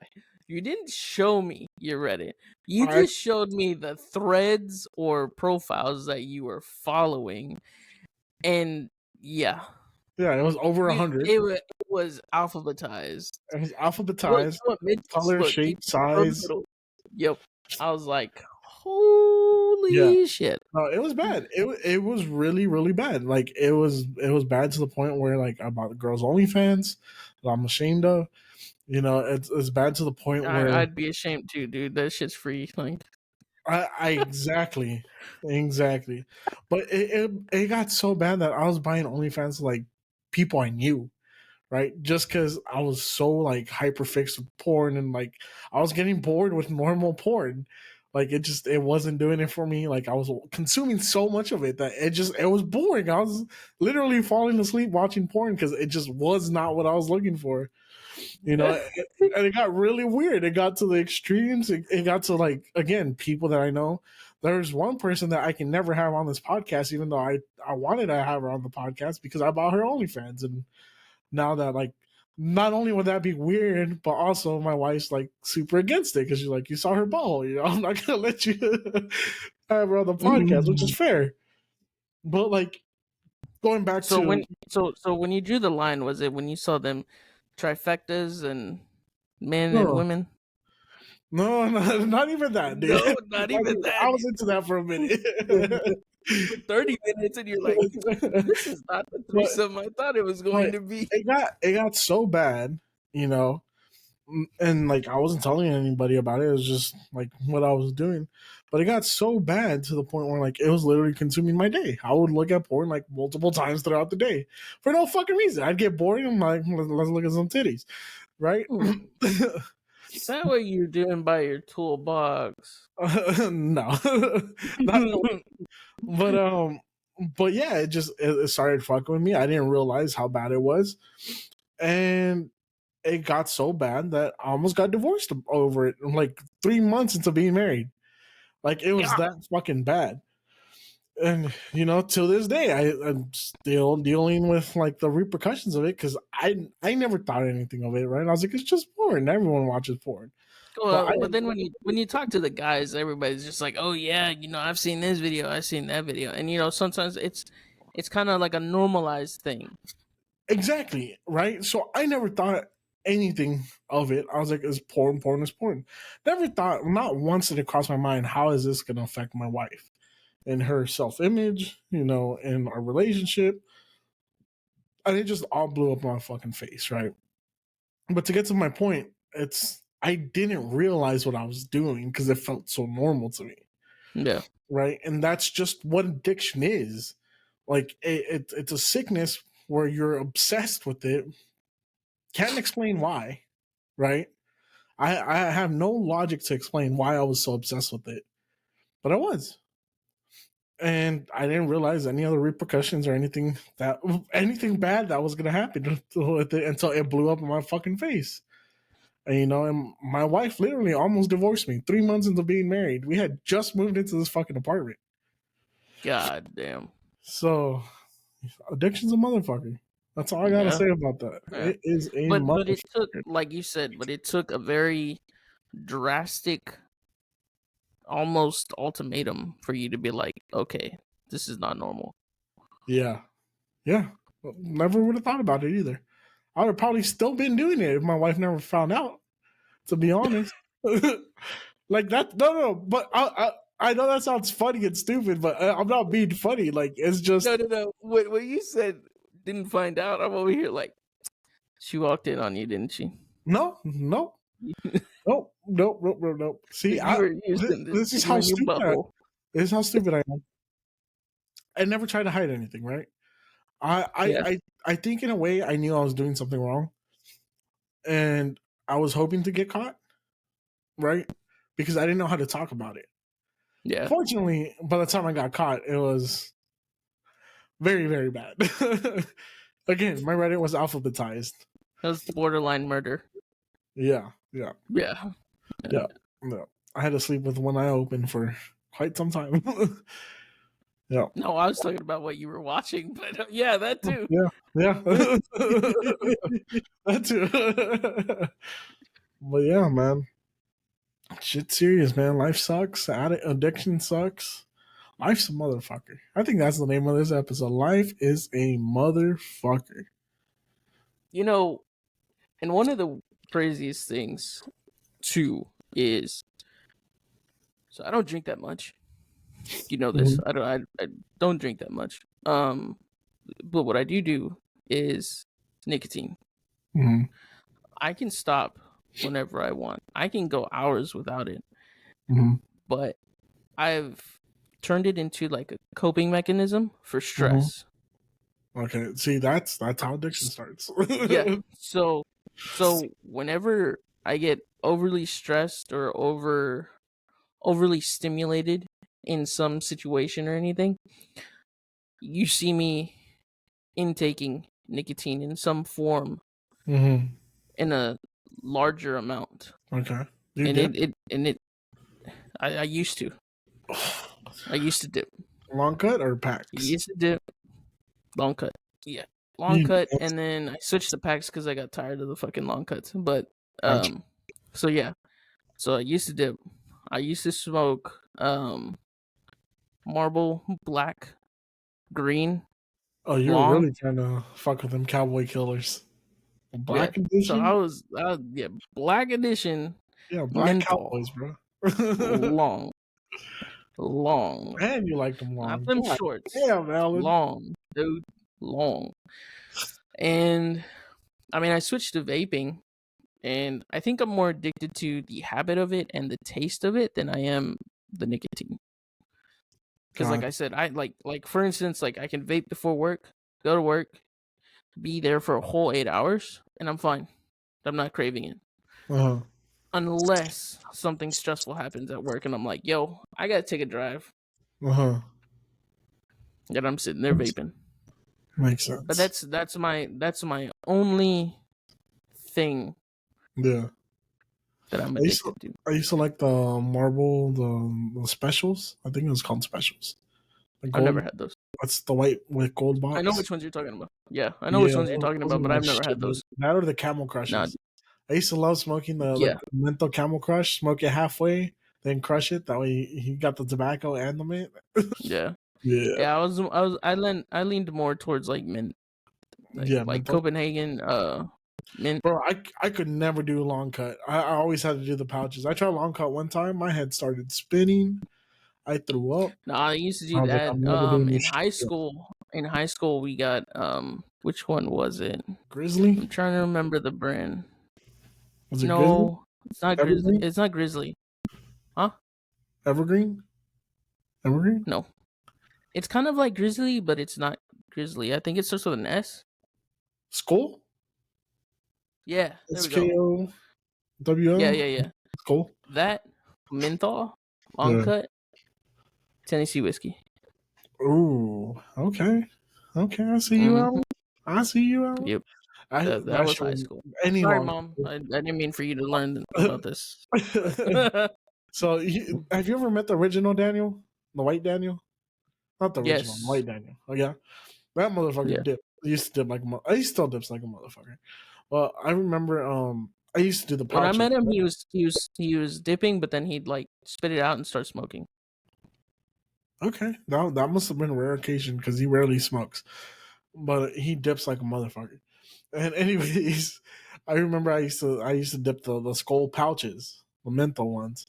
You didn't show me your Reddit. You I just showed me the threads or profiles that you were following, and yeah, Yeah, it was over a you hundred. it was alphabetized. It was You alphabetized, know what made this color, look shape, even more size. brutal? Yep. I was like, Yeah, holy shit. no, it was bad. It was really really bad. Like it was bad to the point where like I bought the girls OnlyFans that I'm ashamed of. It's bad to the point where I'd be ashamed too, dude. That shit's free. Like, I exactly, but it got so bad that I was buying OnlyFans to, like people I knew, right? Just because I was so like hyper fixed with porn and like I was getting bored with normal porn. Like it wasn't doing it for me. Like I was consuming so much of it that it was boring. I was literally falling asleep watching porn because it just was not what I was looking for. And it got really weird. It got to the extremes. It got to like again people that I know. There's one person that I can never have on this podcast, even though I wanted to have her on the podcast because I bought her OnlyFans, and now that like not only would that be weird, but also my wife's like super against it because she's like, you saw her ball, I'm not gonna let you have her on the podcast, which is fair. But like going back so to when so when you drew the line, was it when you saw them trifectas and men and No, women? no, not even that, dude. No, not even I that. was into that for a minute. For 30 minutes, and you're like, "This is not the but threesome I thought it was going but to be." it got so bad, you know, and like I wasn't telling anybody about it. It was just like what I was doing, but it got so bad to the point where like it was literally consuming my day. I would look at porn like multiple times throughout the day for no fucking reason. I'd get bored and I'm like, let's look at some titties, right? Hmm. Is that what you're doing by your toolbox? No, not in a but yeah, it started fucking with me. I didn't realize how bad it was, and it got so bad that I almost got divorced over it. Like 3 months into being married, like it was Yeah. that fucking bad. And till this day, I'm still dealing with like the repercussions of it because I never thought anything of it. Right? I was like, it's just porn. Everyone watches porn, but Well, I but then when you talk to the guys, everybody's just like, "Oh yeah, I've seen this video, I've seen that video," and sometimes it's kind of like a normalized thing. exactly right. So I never thought anything of it. I was like, it's porn. Porn is porn. Never thought, not once did it cross my mind, how is this going to affect my wife and her self image, in our relationship. And it just all blew up in my fucking face, right? But to get to my point, I didn't realize what I was doing because it felt so normal to me, Yeah, right? And that's just what addiction is. Like it's a sickness where you're obsessed with it. Can't explain why, right? I have no logic to explain why I was so obsessed with it, but I was. And I didn't realize any other repercussions or anything bad that was gonna happen with it until it blew up in my fucking face. And my wife literally almost divorced me 3 months into being married. We had just moved into this fucking apartment. god damn. So addiction's a motherfucker. That's all I gotta Yeah, say about that. yeah. It is a But it took, motherfucker. like you said, but it took a very drastic, almost ultimatum for you to be like, okay, this is not normal. Yeah. Yeah. Never would have thought about it either. I would have probably still been doing it if my wife never found out, to be honest. Like that, no, but I know that sounds funny and stupid, but I'm not being funny. Like it's just No. What you said didn't find out. I'm over here like, she walked in on you, didn't she? no, no, nope, nope, nope, nope, nope. See, You were sitting there, this is you how in your stupid butthole. this is how stupid I am. I never tried to hide anything, right? I, I, Yeah, I, I think in a way I knew I was doing something wrong, and I was hoping to get caught, right? Because I didn't know how to talk about it. yeah. Fortunately, by the time I got caught, it was very, very bad. Again, my Reddit was alphabetized. That was borderline murder. Yeah, yeah, Yeah. yeah. No, I had to sleep with one eye open for quite some time. Yeah, No, I was talking about what you were watching, but yeah, that too. yeah, yeah. That too. But yeah, man, shit's serious, man. Life sucks. Addiction sucks. Life's a motherfucker. I think that's the name of this episode. Life is a motherfucker. And one of the craziest things too is, so I don't drink that much. You know this. Mhm, I don't drink that much. But what I do is nicotine. mhm, I can stop whenever I want. I can go hours without it, mhm, but I've turned it into like a coping mechanism for mhm. stress. Okay, see, that's how addiction starts. Yeah. So whenever I get overly stressed or overly stimulated in some situation or anything, you see me intaking nicotine in some form Hmm. in a larger amount. Okay, you And did I used to. I used to dip. long cut or I packs? used to dip. Long cut. Yeah. Long You cut, and then I switched to packs because I got tired of the fucking long cuts. But gotcha. so yeah. So I used to dip. I used to smoke marble, black, green, Oh, you were long. really trying to fuck with them cowboy killers. Yeah. Black So I edition. was, Black Edition Yeah, Black menthol, Cowboys, bro. long, long, And you like them not long. them God shorts, damn, Alan. long, dude, long. And I mean, I switched to vaping, and I think I'm more addicted to the habit of it and the taste of it than I am the nicotine. Because, like God. I said, I like for instance, like I can vape before work, go to work, be there for a whole 8 hours, and I'm fine. I'm not craving it. Uh-huh. Unless something stressful happens at work and I'm like, yo, I gotta take a drive. Uh-huh. And I'm sitting there vaping. Makes But sense. that's my only thing Yeah. that I'm I used to addicted to. I used to like the marble, the specials. I think it was called specials. The I've never gold. had those. That's the white with gold I know box. which ones you're talking about. Yeah, I know which Yeah, ones you're talking those are about, but my I've never shit. had those. That or the camel Nah, crushes. I used to love smoking the yeah, menthol camel crush. Smoke it halfway, then crush it. That way you got the tobacco and the mint. yeah, Yeah, yeah. I leaned more towards like mint, yeah, like menthol. Copenhagen, mint. Bro, I could never do a long cut. I always had to do the pouches. I tried a long cut one time. My head started spinning. I threw up. No, I used to I do was like, that. I'm never doing In this high shit. school, we got which one was it? I'm Grizzly? trying to remember the brand. Was it Grizzly? No, it's not Grizzly. Evergreen? It's not Grizzly. Huh? Evergreen? Evergreen? No. It's kind of like Grizzly, but it's not Grizzly. I think it starts with an S. Skull? Yeah, there we go. SKOWL? Yeah, yeah, yeah. Skull? That menthol, long Yeah. cut, Tennessee whiskey. Ooh, okay. Okay, I see you, Mm-hmm. Alan. I see you, Alan. Yep. That That was shit high was school. any Sorry, long. mom. I didn't mean for you to learn about this. But So, have you ever met the original Daniel? The white Daniel? Not the original, the yes. white Daniel. Oh, yeah? That motherfucker Yeah. dipped. He used to dip like a he still dips like a motherfucker. Well, I remember I used to do the When I pouches. met him, he was dipping, but then he'd like spit it out and start smoking. Okay, that must have been a rare occasion because he rarely smokes, but he dips like a motherfucker. And anyways, I remember I used to dip the skull pouches, the menthol ones.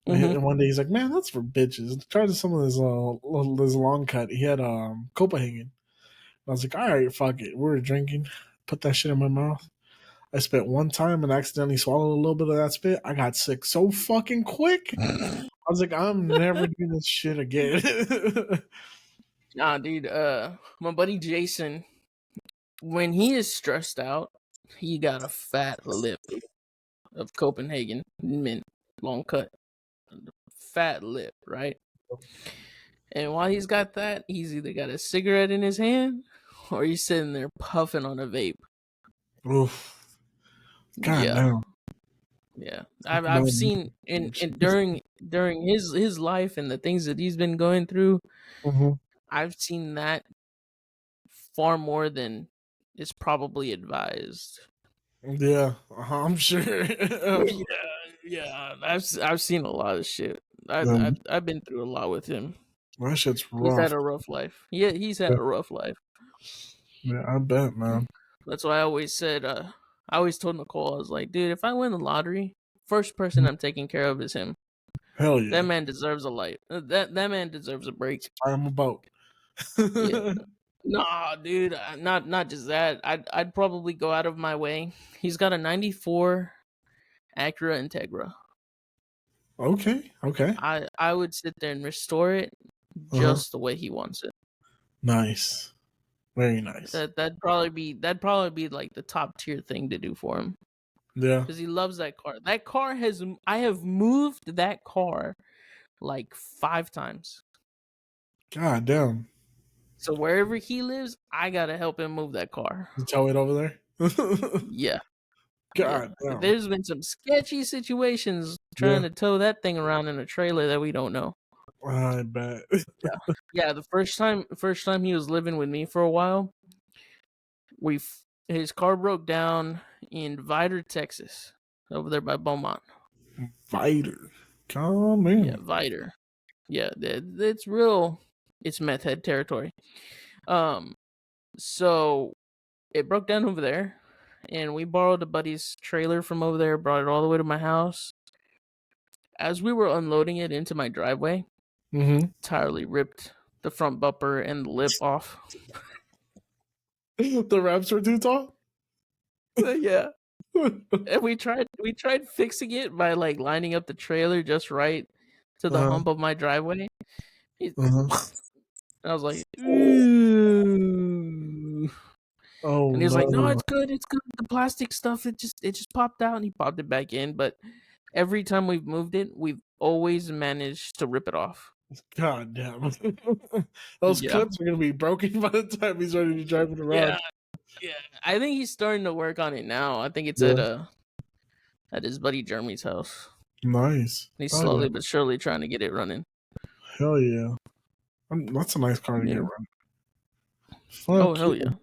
Mm-hmm. And one day he's like, "Man, that's for bitches. Try some of this long cut." He had Copenhagen. I was like, "All right, fuck it." We were drinking. Put that shit in my mouth. I spit one time and accidentally swallowed a little bit of that spit. I got sick so fucking quick. I was like, I'm never doing this shit again. Nah, dude. My buddy Jason, when he is stressed out, he got a fat lip of Copenhagen mint, long cut, fat lip, right? And while he's got that, he's either got a cigarette in his hand or he's sitting there puffing on a vape. Oof. God Yeah, damn. yeah. I've No. seen in during his life and the things that he's been going through. Mhm. I've seen that far more than is probably advised. Yeah, I'm sure. Yeah, yeah. I've seen a lot of shit. I've been through a lot with him. That shit's He's had rough. a rough life. Yeah, he's had a rough life. Yeah, I bet, man. That's why I always said. I always told Nicole, I was like, dude, if I win the lottery, first person I'm taking care of is him. Hell That yeah. man deserves a life. That man deserves a break. I'm about. Yeah. Nah, dude. Not just that. I'd probably go out of my way. He's got a '94 Acura Integra. Okay, okay. I would sit there and restore it Uh-huh. just the way he wants it. Nice. Very nice. That'd probably be like the top tier thing to do for him Yeah. because he loves that car. That car has I have moved that car like 5 times. God damn. So wherever he lives, I gotta help him move that car. You tow it over there? Yeah, yeah. God damn. There's been some sketchy situations trying Yeah, to tow that thing around in a trailer that we don't know. I bet. Yeah, yeah. The first time he was living with me for a while, his car broke down in Vidor, Texas, over there by Beaumont. Fighter. Come Yeah, in. Vidor. Yeah, it's real. It's meth head territory. Um, so it broke down over there, and we borrowed a buddy's trailer from over there, brought it all the way to my house. As we were unloading it into my driveway, entirely ripped the front bumper and the lip off. The ramps were too tall. Yeah. And we tried fixing it by like lining up the trailer just right to the hump of my driveway. And I was like, ooh. Oh, and he was like, no, it's good. The plastic stuff, it just popped out, and he popped it back in. But every time we've moved it, we've always managed to rip it off. God damn. Those clips are gonna be broken by the time he's ready to drive it around. Yeah. I think he's starting to work on it now. I think it's at his buddy Jeremy's house. Nice. He's slowly but surely trying to get it running. Hell yeah. That's a nice car to get running. Oh hell yeah.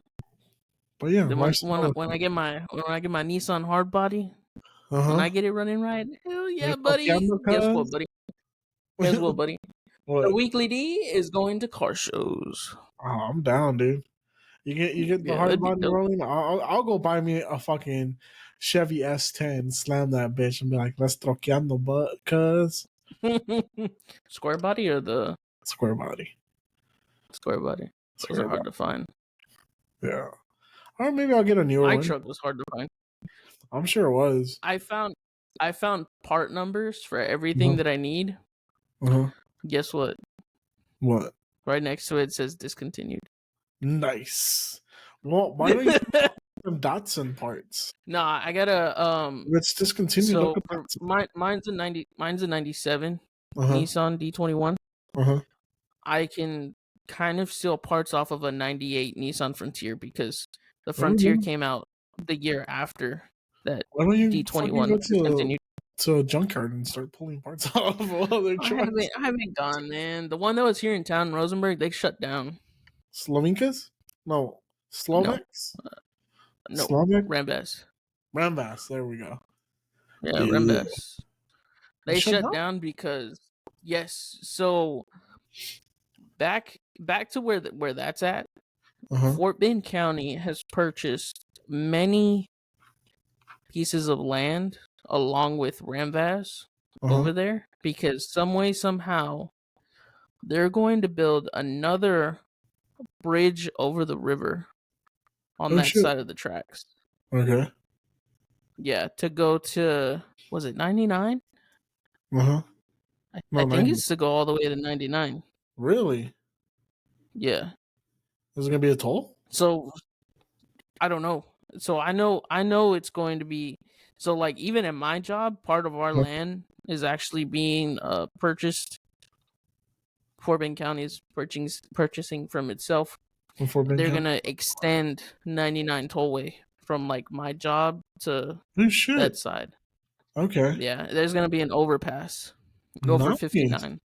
But yeah, then when I get my Nissan hardbody, when I get it running right, hell yeah, buddy. Guess what, buddy? What? The weekly D is going to car shows. Oh, I'm down, dude. You get the hardbody rolling. I'll go buy me a fucking Chevy S10, slam that bitch, and be like, "Let's troqueando, but cuz." Square body or the square body? Square body. Those are hard to find. Yeah. Or maybe I'll get a newer one. My truck was hard to find. I'm sure it was. I found part numbers for everything that I need. Guess what? What? Right next to it says discontinued. Nice. Well, why don't you some Datsun parts? Nah, I gotta It's discontinued. So mine's a 97 Nissan D21. I can kind of steal parts off of a 98 Nissan Frontier because the Frontier came out the year after that. Why don't you D21 discontinued? To a junkyard and start pulling parts off of other trucks. I haven't gone, man. The one that was here in town, Rosenberg, they shut down. Slovenkas? No. Slovaks? No. Slovak? Rambas. There we go. Yeah, Rambas. They shut down because so back to where that's at. Fort Bend County has purchased many pieces of land along with Ramvas over there because some way somehow they're going to build another bridge over the river on that side of the tracks. Okay. Yeah, to go to, was it 99? I think it's to go all the way to 99. Really? Yeah. Is it gonna be a toll? So I don't know. So I know it's going to be. So like even at my job, part of our land is actually being purchased. Fort Bend County is purchasing from itself. They're gonna extend 99 tollway from like my job to that side. Okay. Yeah, there's gonna be an overpass. Go for 59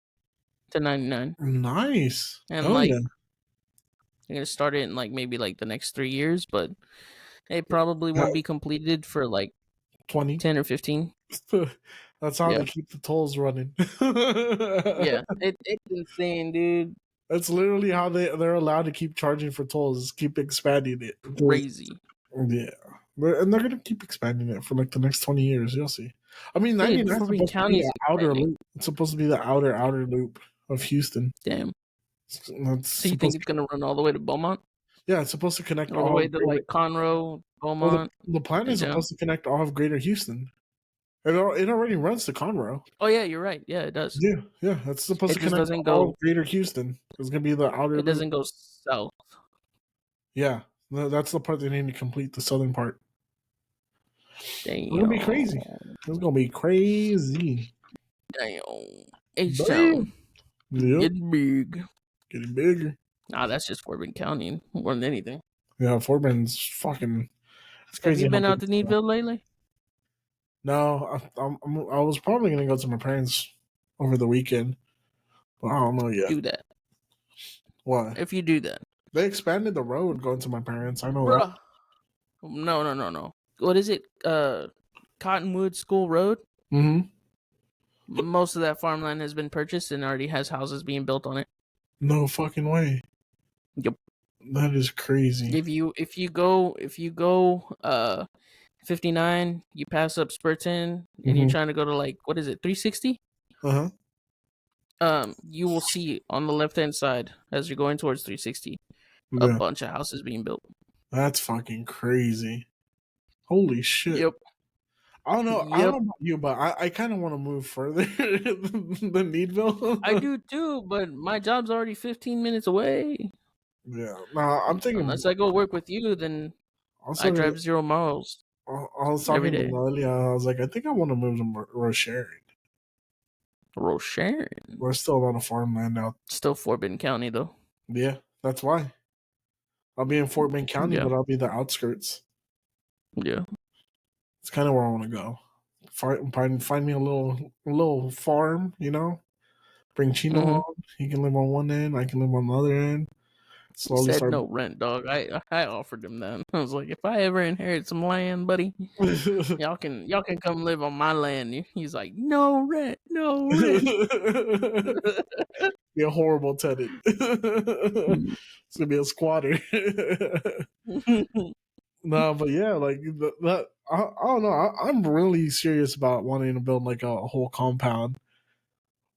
to 99. Nice. And like they're gonna start it in like maybe like the next 3 years, but it probably won't be completed for like 10 or 15. That's how they keep the tolls running. Yeah, it's insane, dude. That's literally how they're allowed to keep charging for tolls. Keep expanding it. Crazy. Yeah, and they're gonna keep expanding it for like the next 20 years. You'll see. I mean, 99 is supposed to be the outer loop. It's supposed to be the outer loop of Houston. Damn. So you think it's gonna run all the way to Beaumont? Yeah, it's supposed to connect all the way to like Conroe, Beaumont. Well, the plan is supposed to connect all of Greater Houston. It already runs to Conroe. Oh yeah, you're right. Yeah, it does. Yeah, it's supposed to connect all of Greater Houston. It's gonna be the outer. It doesn't go south. Yeah, that's the part they need to complete, the southern part. Damn. It's gonna be crazy. It's gonna be crazy. Damn. H-Town. Yep. Getting big. Getting bigger. Nah, that's just Fort Bend County more than anything. Yeah, Fort Bend's fucking. It's crazy. Have you been out to Needville lately? No, I was probably gonna go to my parents over the weekend, but I don't know yet. Do that. What? If you do that, they expanded the road going to my parents. I know that. No. What is it? Cottonwood School Road. Most of that farmland has been purchased and already has houses being built on it. No fucking way. Yep. That is crazy. If you go 59, you pass up Spurton, and you're Mm-hmm. trying to go to like, what is it, 360? Uh-huh. You will see on the left hand side as you're going towards 360 a Yeah. bunch of houses being built. That's fucking crazy. Holy shit. Yep. I don't Yep. know about you, but I kind of want to move further than I Needville. do too, but my job's already 15 minutes away. Yeah. Nah, I'm thinking, Unless I go work with you, then I was I talking, drive 0 miles I was every talking to day. Noelia. I was like, I think I want to move to Rochelle. Rosharon. There's still a lot of farmland out. Still Forbidden County, though. Yeah, that's why. I'll be in Fort Bend County, Yeah. but I'll be the outskirts. Yeah. It's kind of where I want to go. Find me a little farm, Bring Chino Mm-hmm. on. He can live on one end. I can live on the other end. He Slowly said start. no rent, dog. I offered him that. I was like, if I ever inherit some land, buddy, y'all can come live on my land. He's like, no rent, no rent. Be a horrible tenant. It's gonna be a squatter. No, but yeah, like that. I don't know. I'm really serious about wanting to build like a whole compound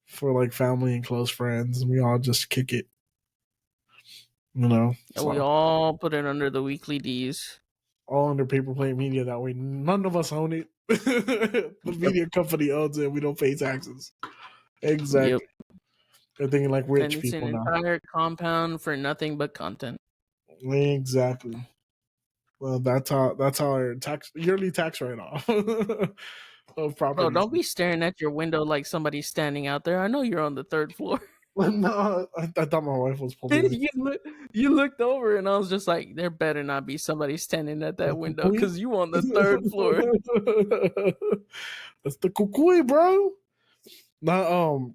for like family and close friends, and we all just kick it. And we So all put it under the weekly D's. all under paper plate media. That way, none of us own it. The Yep. media company owns it. We don't pay taxes. Yep. Exactly. They're thinking like And rich it's an people now. entire compound for nothing but content. Exactly. Well, that's how our yearly tax write off of Bro, properties. don't be staring at your window like somebody's standing out there. I know you're on the third floor. No, I thought my wife was pulling you, look, you looked over and I was just like, there better not be somebody standing at that window it. because you on the third floor. That's the kukui, bro. Now,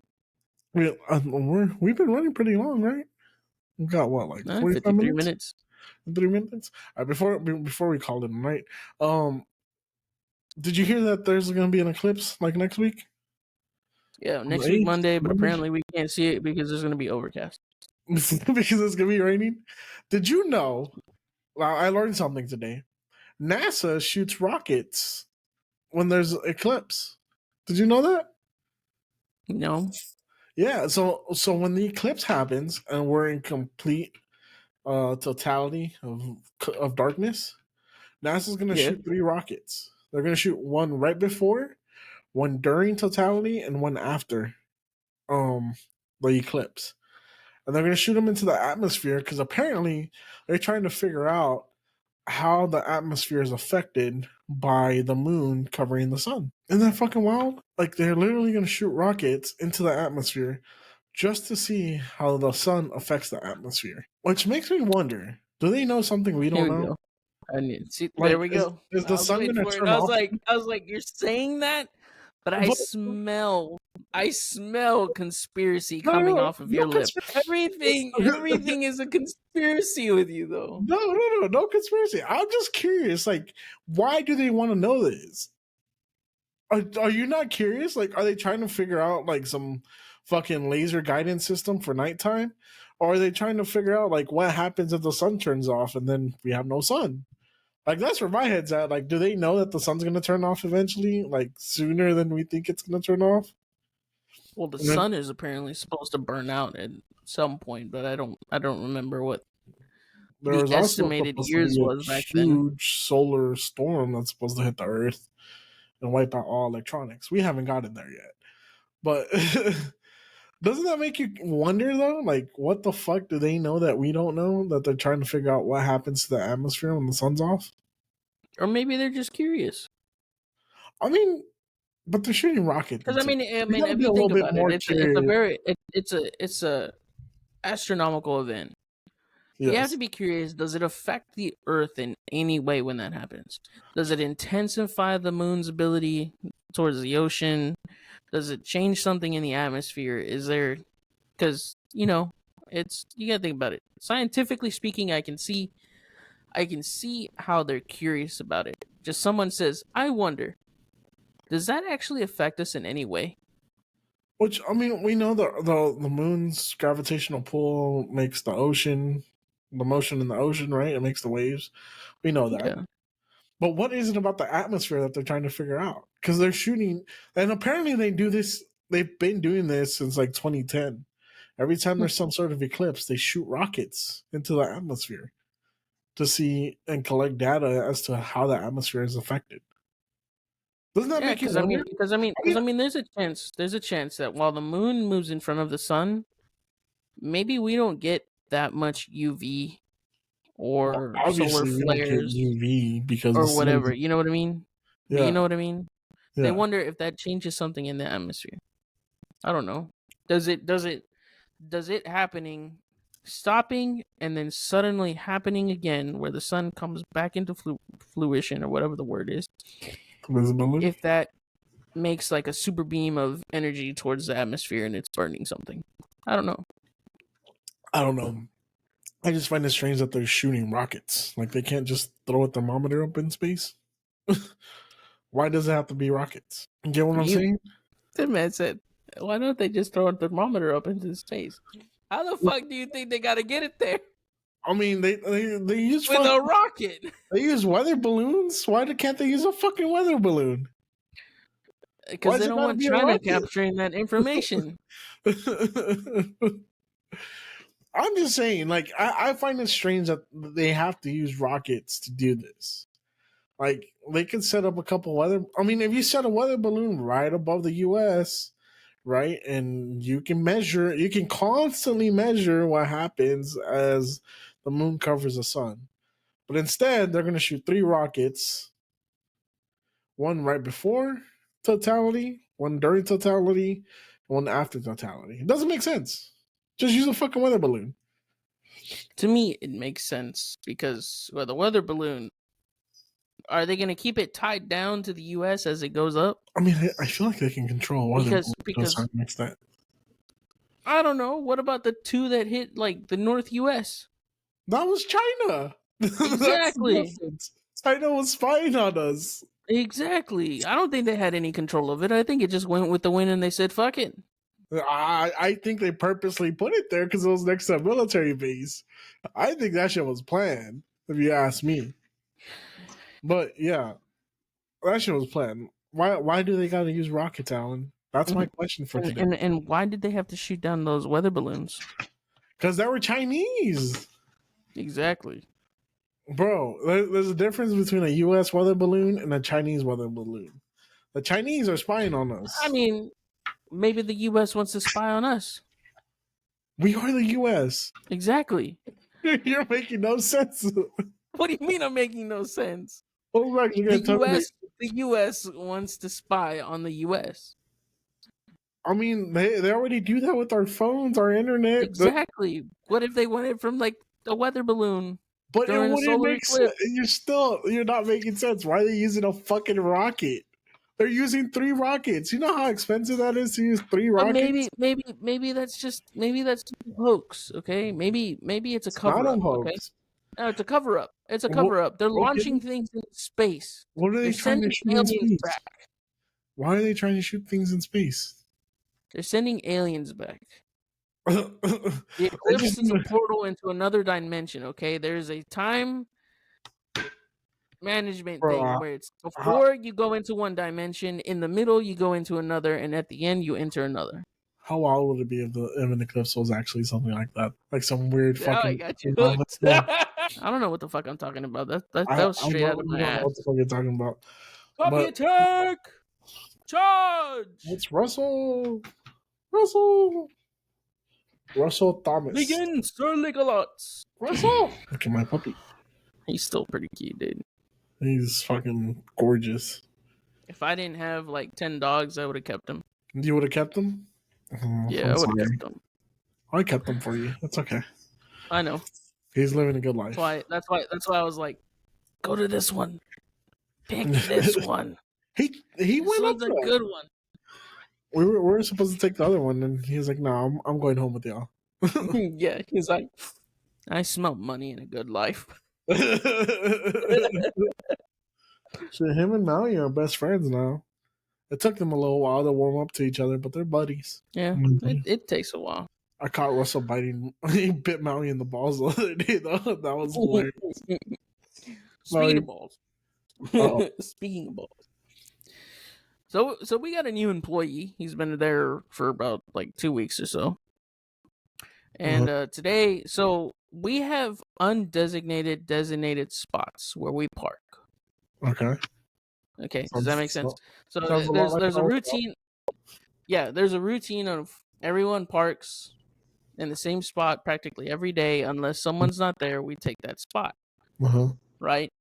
we've been running pretty long, right? We got what, like 45 53 minutes, minutes. 3 minutes. Before we call it a night, did you hear that there's going to be an eclipse like next week? Yeah, On the next week 8th, Monday, but Monday? apparently we can't see it because there's going to be overcast. Because it's going to be raining. Did you know? Well, I learned something today. NASA shoots rockets when there's eclipse. Did you know that? No? Yeah. So when the eclipse happens and we're in complete totality of darkness, NASA's going to Yeah. shoot 3 rockets. They're going to shoot one right before, one during totality, and one after um the eclipse. And they're going to shoot them into the atmosphere because apparently they're trying to figure out how the atmosphere is affected by the moon covering the sun. Isn't that fucking wild? Like they're literally going to shoot rockets into the atmosphere just to see how the sun affects the atmosphere. Which makes me wonder, do they know something we Here don't we know? go. See, there Like, we is, go. is the I was sun waiting going to for it. turn off? I was like, you're saying that, but But I smell conspiracy no, coming no, off of no your lip. conspiracy. Everything is a conspiracy with you, though. No conspiracy. I'm just curious. Like, why do they want to know this? Are you not curious? Like, are they trying to figure out like some fucking laser guidance system for nighttime, or are they trying to figure out like what happens if the sun turns off and then we have no sun? Like, that's where my head's at. Like, do they know that the sun's going to turn off eventually, like sooner than we think it's going to turn off? Well, the And then sun is apparently supposed to burn out at some point, but I don't remember what there the was also estimated supposed to years be a was back then. huge solar storm that's supposed to hit the Earth and wipe out all electronics. We haven't gotten there yet, but doesn't that make you wonder though? Like, what the fuck do they know that we don't know? That they're trying to figure out what happens to the atmosphere when the sun's off. Or maybe they're just curious. I mean, but they're shooting rockets. Because We got to if be a you little think bit about it, more curious. it's a astronomical event. You have to Yes. be curious. Does it affect the Earth in any way when that happens? Does it intensify the moon's ability towards the ocean? Does it change something in the atmosphere? Is there, because it's, you gotta think about it. Scientifically speaking, I can see how they're curious about it. Just someone says, "I wonder, does that actually affect us in any way?" Which, I mean, we know the moon's gravitational pull makes the motion in the ocean, right? It makes the waves. We know that. Yeah. But what is it about the atmosphere that they're trying to figure out? Because they're shooting, and apparently they do this. They've been doing this since like 2010. Every time there's some sort of eclipse, they shoot rockets into the atmosphere to see and collect data as to how the atmosphere is affected. Doesn't that Yeah, make you because I wonder? mean, because I mean, because I mean, there's a chance that while the moon moves in front of the sun, maybe we don't get that much UV Well, or solar obviously, we don't get flares UV because the or sun. whatever. You know what I mean? You Yeah, know what I mean? They yeah. wonder if that changes something in the atmosphere. I don't know. Does it happening, stopping, and then suddenly happening again, where the sun comes back into fruition or whatever the word is? Visibility. If that makes like a super beam of energy towards the atmosphere and it's burning something, I don't know. I don't know. I just find it strange that they're shooting rockets. Like they can't just throw a thermometer up in space. Why does it have to be rockets? You get what I'm You, saying? the man said, "Why don't they just throw a thermometer up into space? How the fuck do you think they got to get it there I mean, they use with a rocket?" they use weather balloons. Can't they use a fucking weather balloon? Why Because they does it don't gotta want be a China rocket? capturing that information. I'm just saying, like, I find it strange that they have to use rockets to do this. Like, they could set up a couple weather. I mean, if you set a weather balloon right above the U.S., right, and you can constantly measure what happens as the moon covers the sun. But instead, they're going to shoot 3 rockets, one right before totality, one during totality, one after totality. It doesn't make sense. Just use a fucking weather balloon. To me, it makes sense because the weather balloon, are they going to keep it tied down to the U.S. as it goes up? I mean, I feel like they can control weather balloons to a Because certain extent. I don't know. What about the two that hit like the North U.S.? That was China. That's the Exactly. difference. China was spying on us. Exactly. I don't think they had any control of it. I think it just went with the wind and they said, fuck it. I think they purposely put it there because it was next to a military base. I think that shit was planned, if you ask me. But yeah, that shit was planned. Why do they gotta use rockets, Alan? That's my question for today. And why did they have to shoot down those weather balloons? Because they were Chinese. Exactly. Bro, there's a difference between a U.S. weather balloon and a Chinese weather balloon. The Chinese are spying on us. I mean, maybe the U.S. wants to spy on us. We are the U.S. Exactly. You're making no sense. What do you mean I'm making no sense? Hold back, you're The gonna tell me U.S. The U.S. wants to spy on the U.S. I mean, they already do that with our phones, our internet. Exactly. What if they want it from like a weather balloon But it during a wouldn't solar make sense. eclipse? You're not making sense. Why are they using a fucking rocket? They're using 3 rockets. You know how expensive that is to use 3 But rockets? maybe that's a hoax. Okay, maybe it's a It's not cover a up. Okay, hoax. no, it's a cover up. It's a What, cover up. They're okay. launching things in space. What are They're they trying to sending shoot in aliens space? back. Why are they trying to shoot things in space? They're sending aliens back. They The eclipse just is a portal into another dimension. Okay, there's a time management thing bro, where it's how, before you go into one dimension, in the middle you go into another, and at the end you enter another. how wild would it be if an eclipse was actually something like that? Like some weird Now I fucking got you anomalous hooked. law. I don't know what the fuck I'm talking about. That I was straight out of you my don't know what ass. the fuck you're talking about. Copy But attack! Charge! it's Russell Thomas. Begin, Sir Ligalots! Russell! Look at my puppy. He's still pretty cute, dude. He's fucking gorgeous. If I didn't have like 10 dogs, I would have kept him. You would have kept him? Oh, Yeah, I'm I would have sorry. kept him. I kept him for you. That's okay. I know. He's living a good life. That's why I was like, go to this one. Pick this one. he This went up one's a there. good one. We were supposed to take the other one, and he was like, "No, I'm going home with y'all." Yeah, he's like, I smell money and a good life. So him and Maui are best friends now. It took them a little while to warm up to each other, but they're buddies. Yeah, it takes a while. I caught Russell biting. He bit Maui in the balls the other day, though. That was hilarious. Speedy balls. Speaking of balls. So we got a new employee. He's been there for about like 2 weeks or so. And today, so we have undesignated designated spots where we park. Okay. Okay, does that make sense? So Sounds a lot like there's an a hotel. routine. Yeah, there's a routine of everyone parks in the same spot practically every day unless someone's not there. We take that spot, right?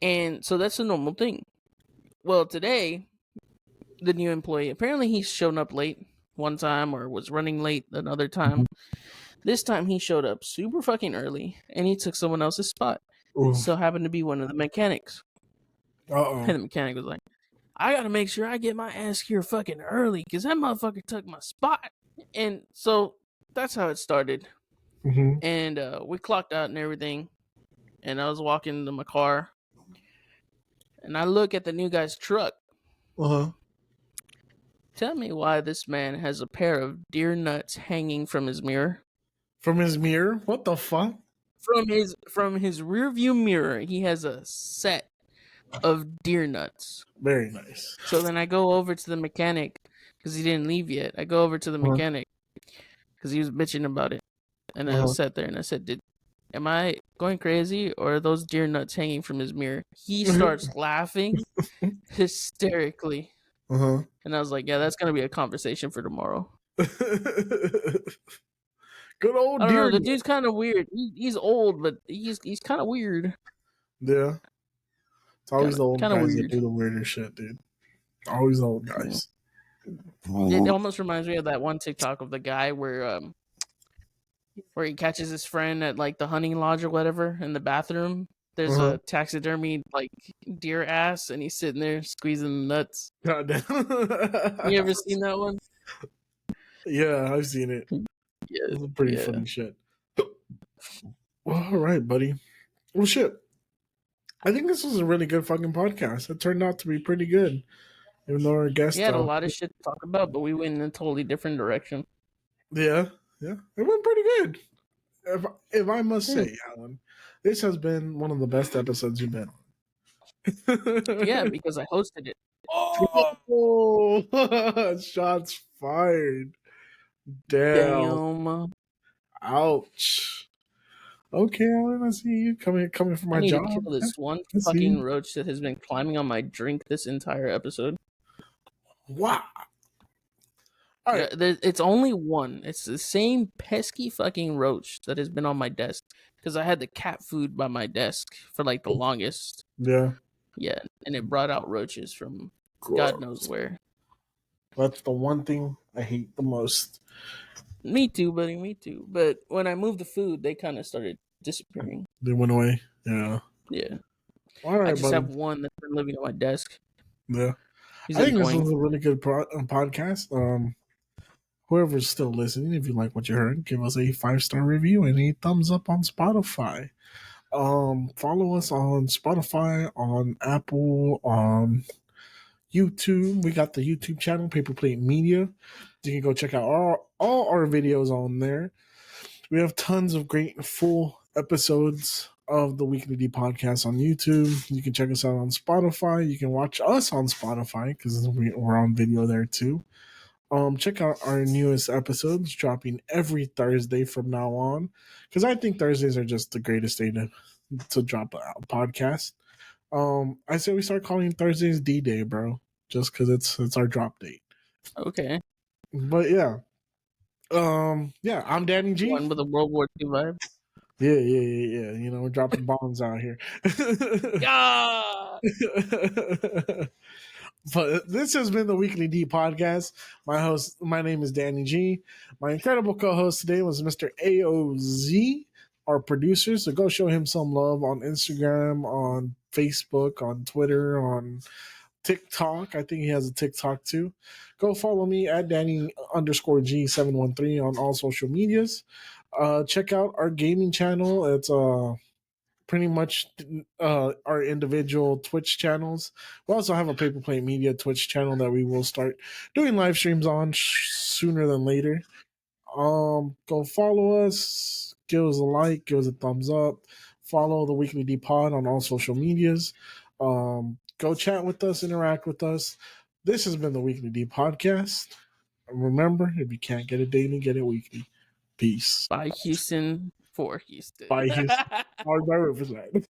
And so that's a normal thing. Well, today the new employee apparently he's shown up late one time or was running late another time. This time he showed up super fucking early and he took someone else's spot. It so happened to be one of the mechanics. And the mechanic was like, I gotta make sure I get my ass here fucking early because that motherfucker took my spot. And so that's how it started. And we clocked out and everything. And I was walking to my car. And I look at the new guy's truck. Tell me why this man has a pair of deer nuts hanging from his mirror. From his mirror? What the fuck? From his rear view mirror, he has a set of deer nuts. Very nice. So then I go over to the mechanic because he didn't leave yet. I go over to the mechanic because he was bitching about it, and I sat there and I said, "Am I going crazy or are those deer nuts hanging from his mirror?" He starts laughing hysterically, and I was like, "Yeah, that's gonna be a conversation for tomorrow." Good old I don't deer. know. The dude's kind of weird. He's old, but he's kind of weird. Yeah. It's always the old guys weird. that do the weirder shit, dude. Always the old guys. It almost reminds me of that one TikTok of the guy where he catches his friend at like the hunting lodge or whatever in the bathroom. There's a taxidermy like deer ass, and he's sitting there squeezing the nuts. God damn. You ever seen that one? Yeah, I've seen it. Yeah, it's pretty funny shit. Well, all right, buddy. Well, shit. I think this was a really good fucking podcast. It turned out to be pretty good. Even though our guest had a lot of shit to talk about, but we went in a totally different direction. Yeah. It went pretty good. If I must say, Alan, this has been one of the best episodes you've been on. Yeah, because I hosted it. Oh, shots fired. Damn. Ouch. Okay, Alan, I see you coming from my job. I need to kill this one fucking roach that has been climbing on my drink this entire episode. Wow. All right. It's only one. It's the same pesky fucking roach that has been on my desk because I had the cat food by my desk for like the longest. Yeah. Yeah, and it brought out roaches from God knows where. That's the one thing I hate the most. Me too, buddy. Me too. But when I moved the food, they kind of started disappearing. They went away. Yeah. Yeah. All right, I just have one that's been living on my desk. Yeah. I think this was a really good podcast. Whoever's still listening, if you like what you heard, give us a 5-star review and a thumbs up on Spotify. Follow us on Spotify, on Apple, on YouTube. We got the YouTube channel, Paper Plate Media. You can go check out all our videos on there. We have tons of great full episodes of the Weekly D podcast on YouTube. You can check us out on Spotify. You can watch us on Spotify because we're on video there too. Check out our newest episodes dropping every Thursday from now on, because I think Thursdays are just the greatest day to drop a podcast. I say we start calling Thursdays D-Day, bro, just because it's our drop date. Okay. But yeah, yeah, I'm DannyG. One with a World War II vibe. Yeah. You know, we're dropping bombs out here. Yeah. But this has been the Weekly D podcast. My name is DannyG. My incredible co-host today was Mr. AOZ, our producer. So go show him some love on Instagram, on Facebook, on Twitter, on TikTok. I think he has a TikTok too. Go follow me at Danny_G713 on all social medias. Check out our gaming channel. It's pretty much our individual Twitch channels. We also have a Paper Plate Media Twitch channel that we will start doing live streams on sooner than later. Go follow us, give us a like, give us a thumbs up, follow the Weekly D Pod on all social medias. Go chat with us, interact with us. This has been the Weekly D podcast. Remember, if you can't get it daily, get it weekly. Peace. Bye, Houston, for Houston. Bye, Houston. Hard by Riverside.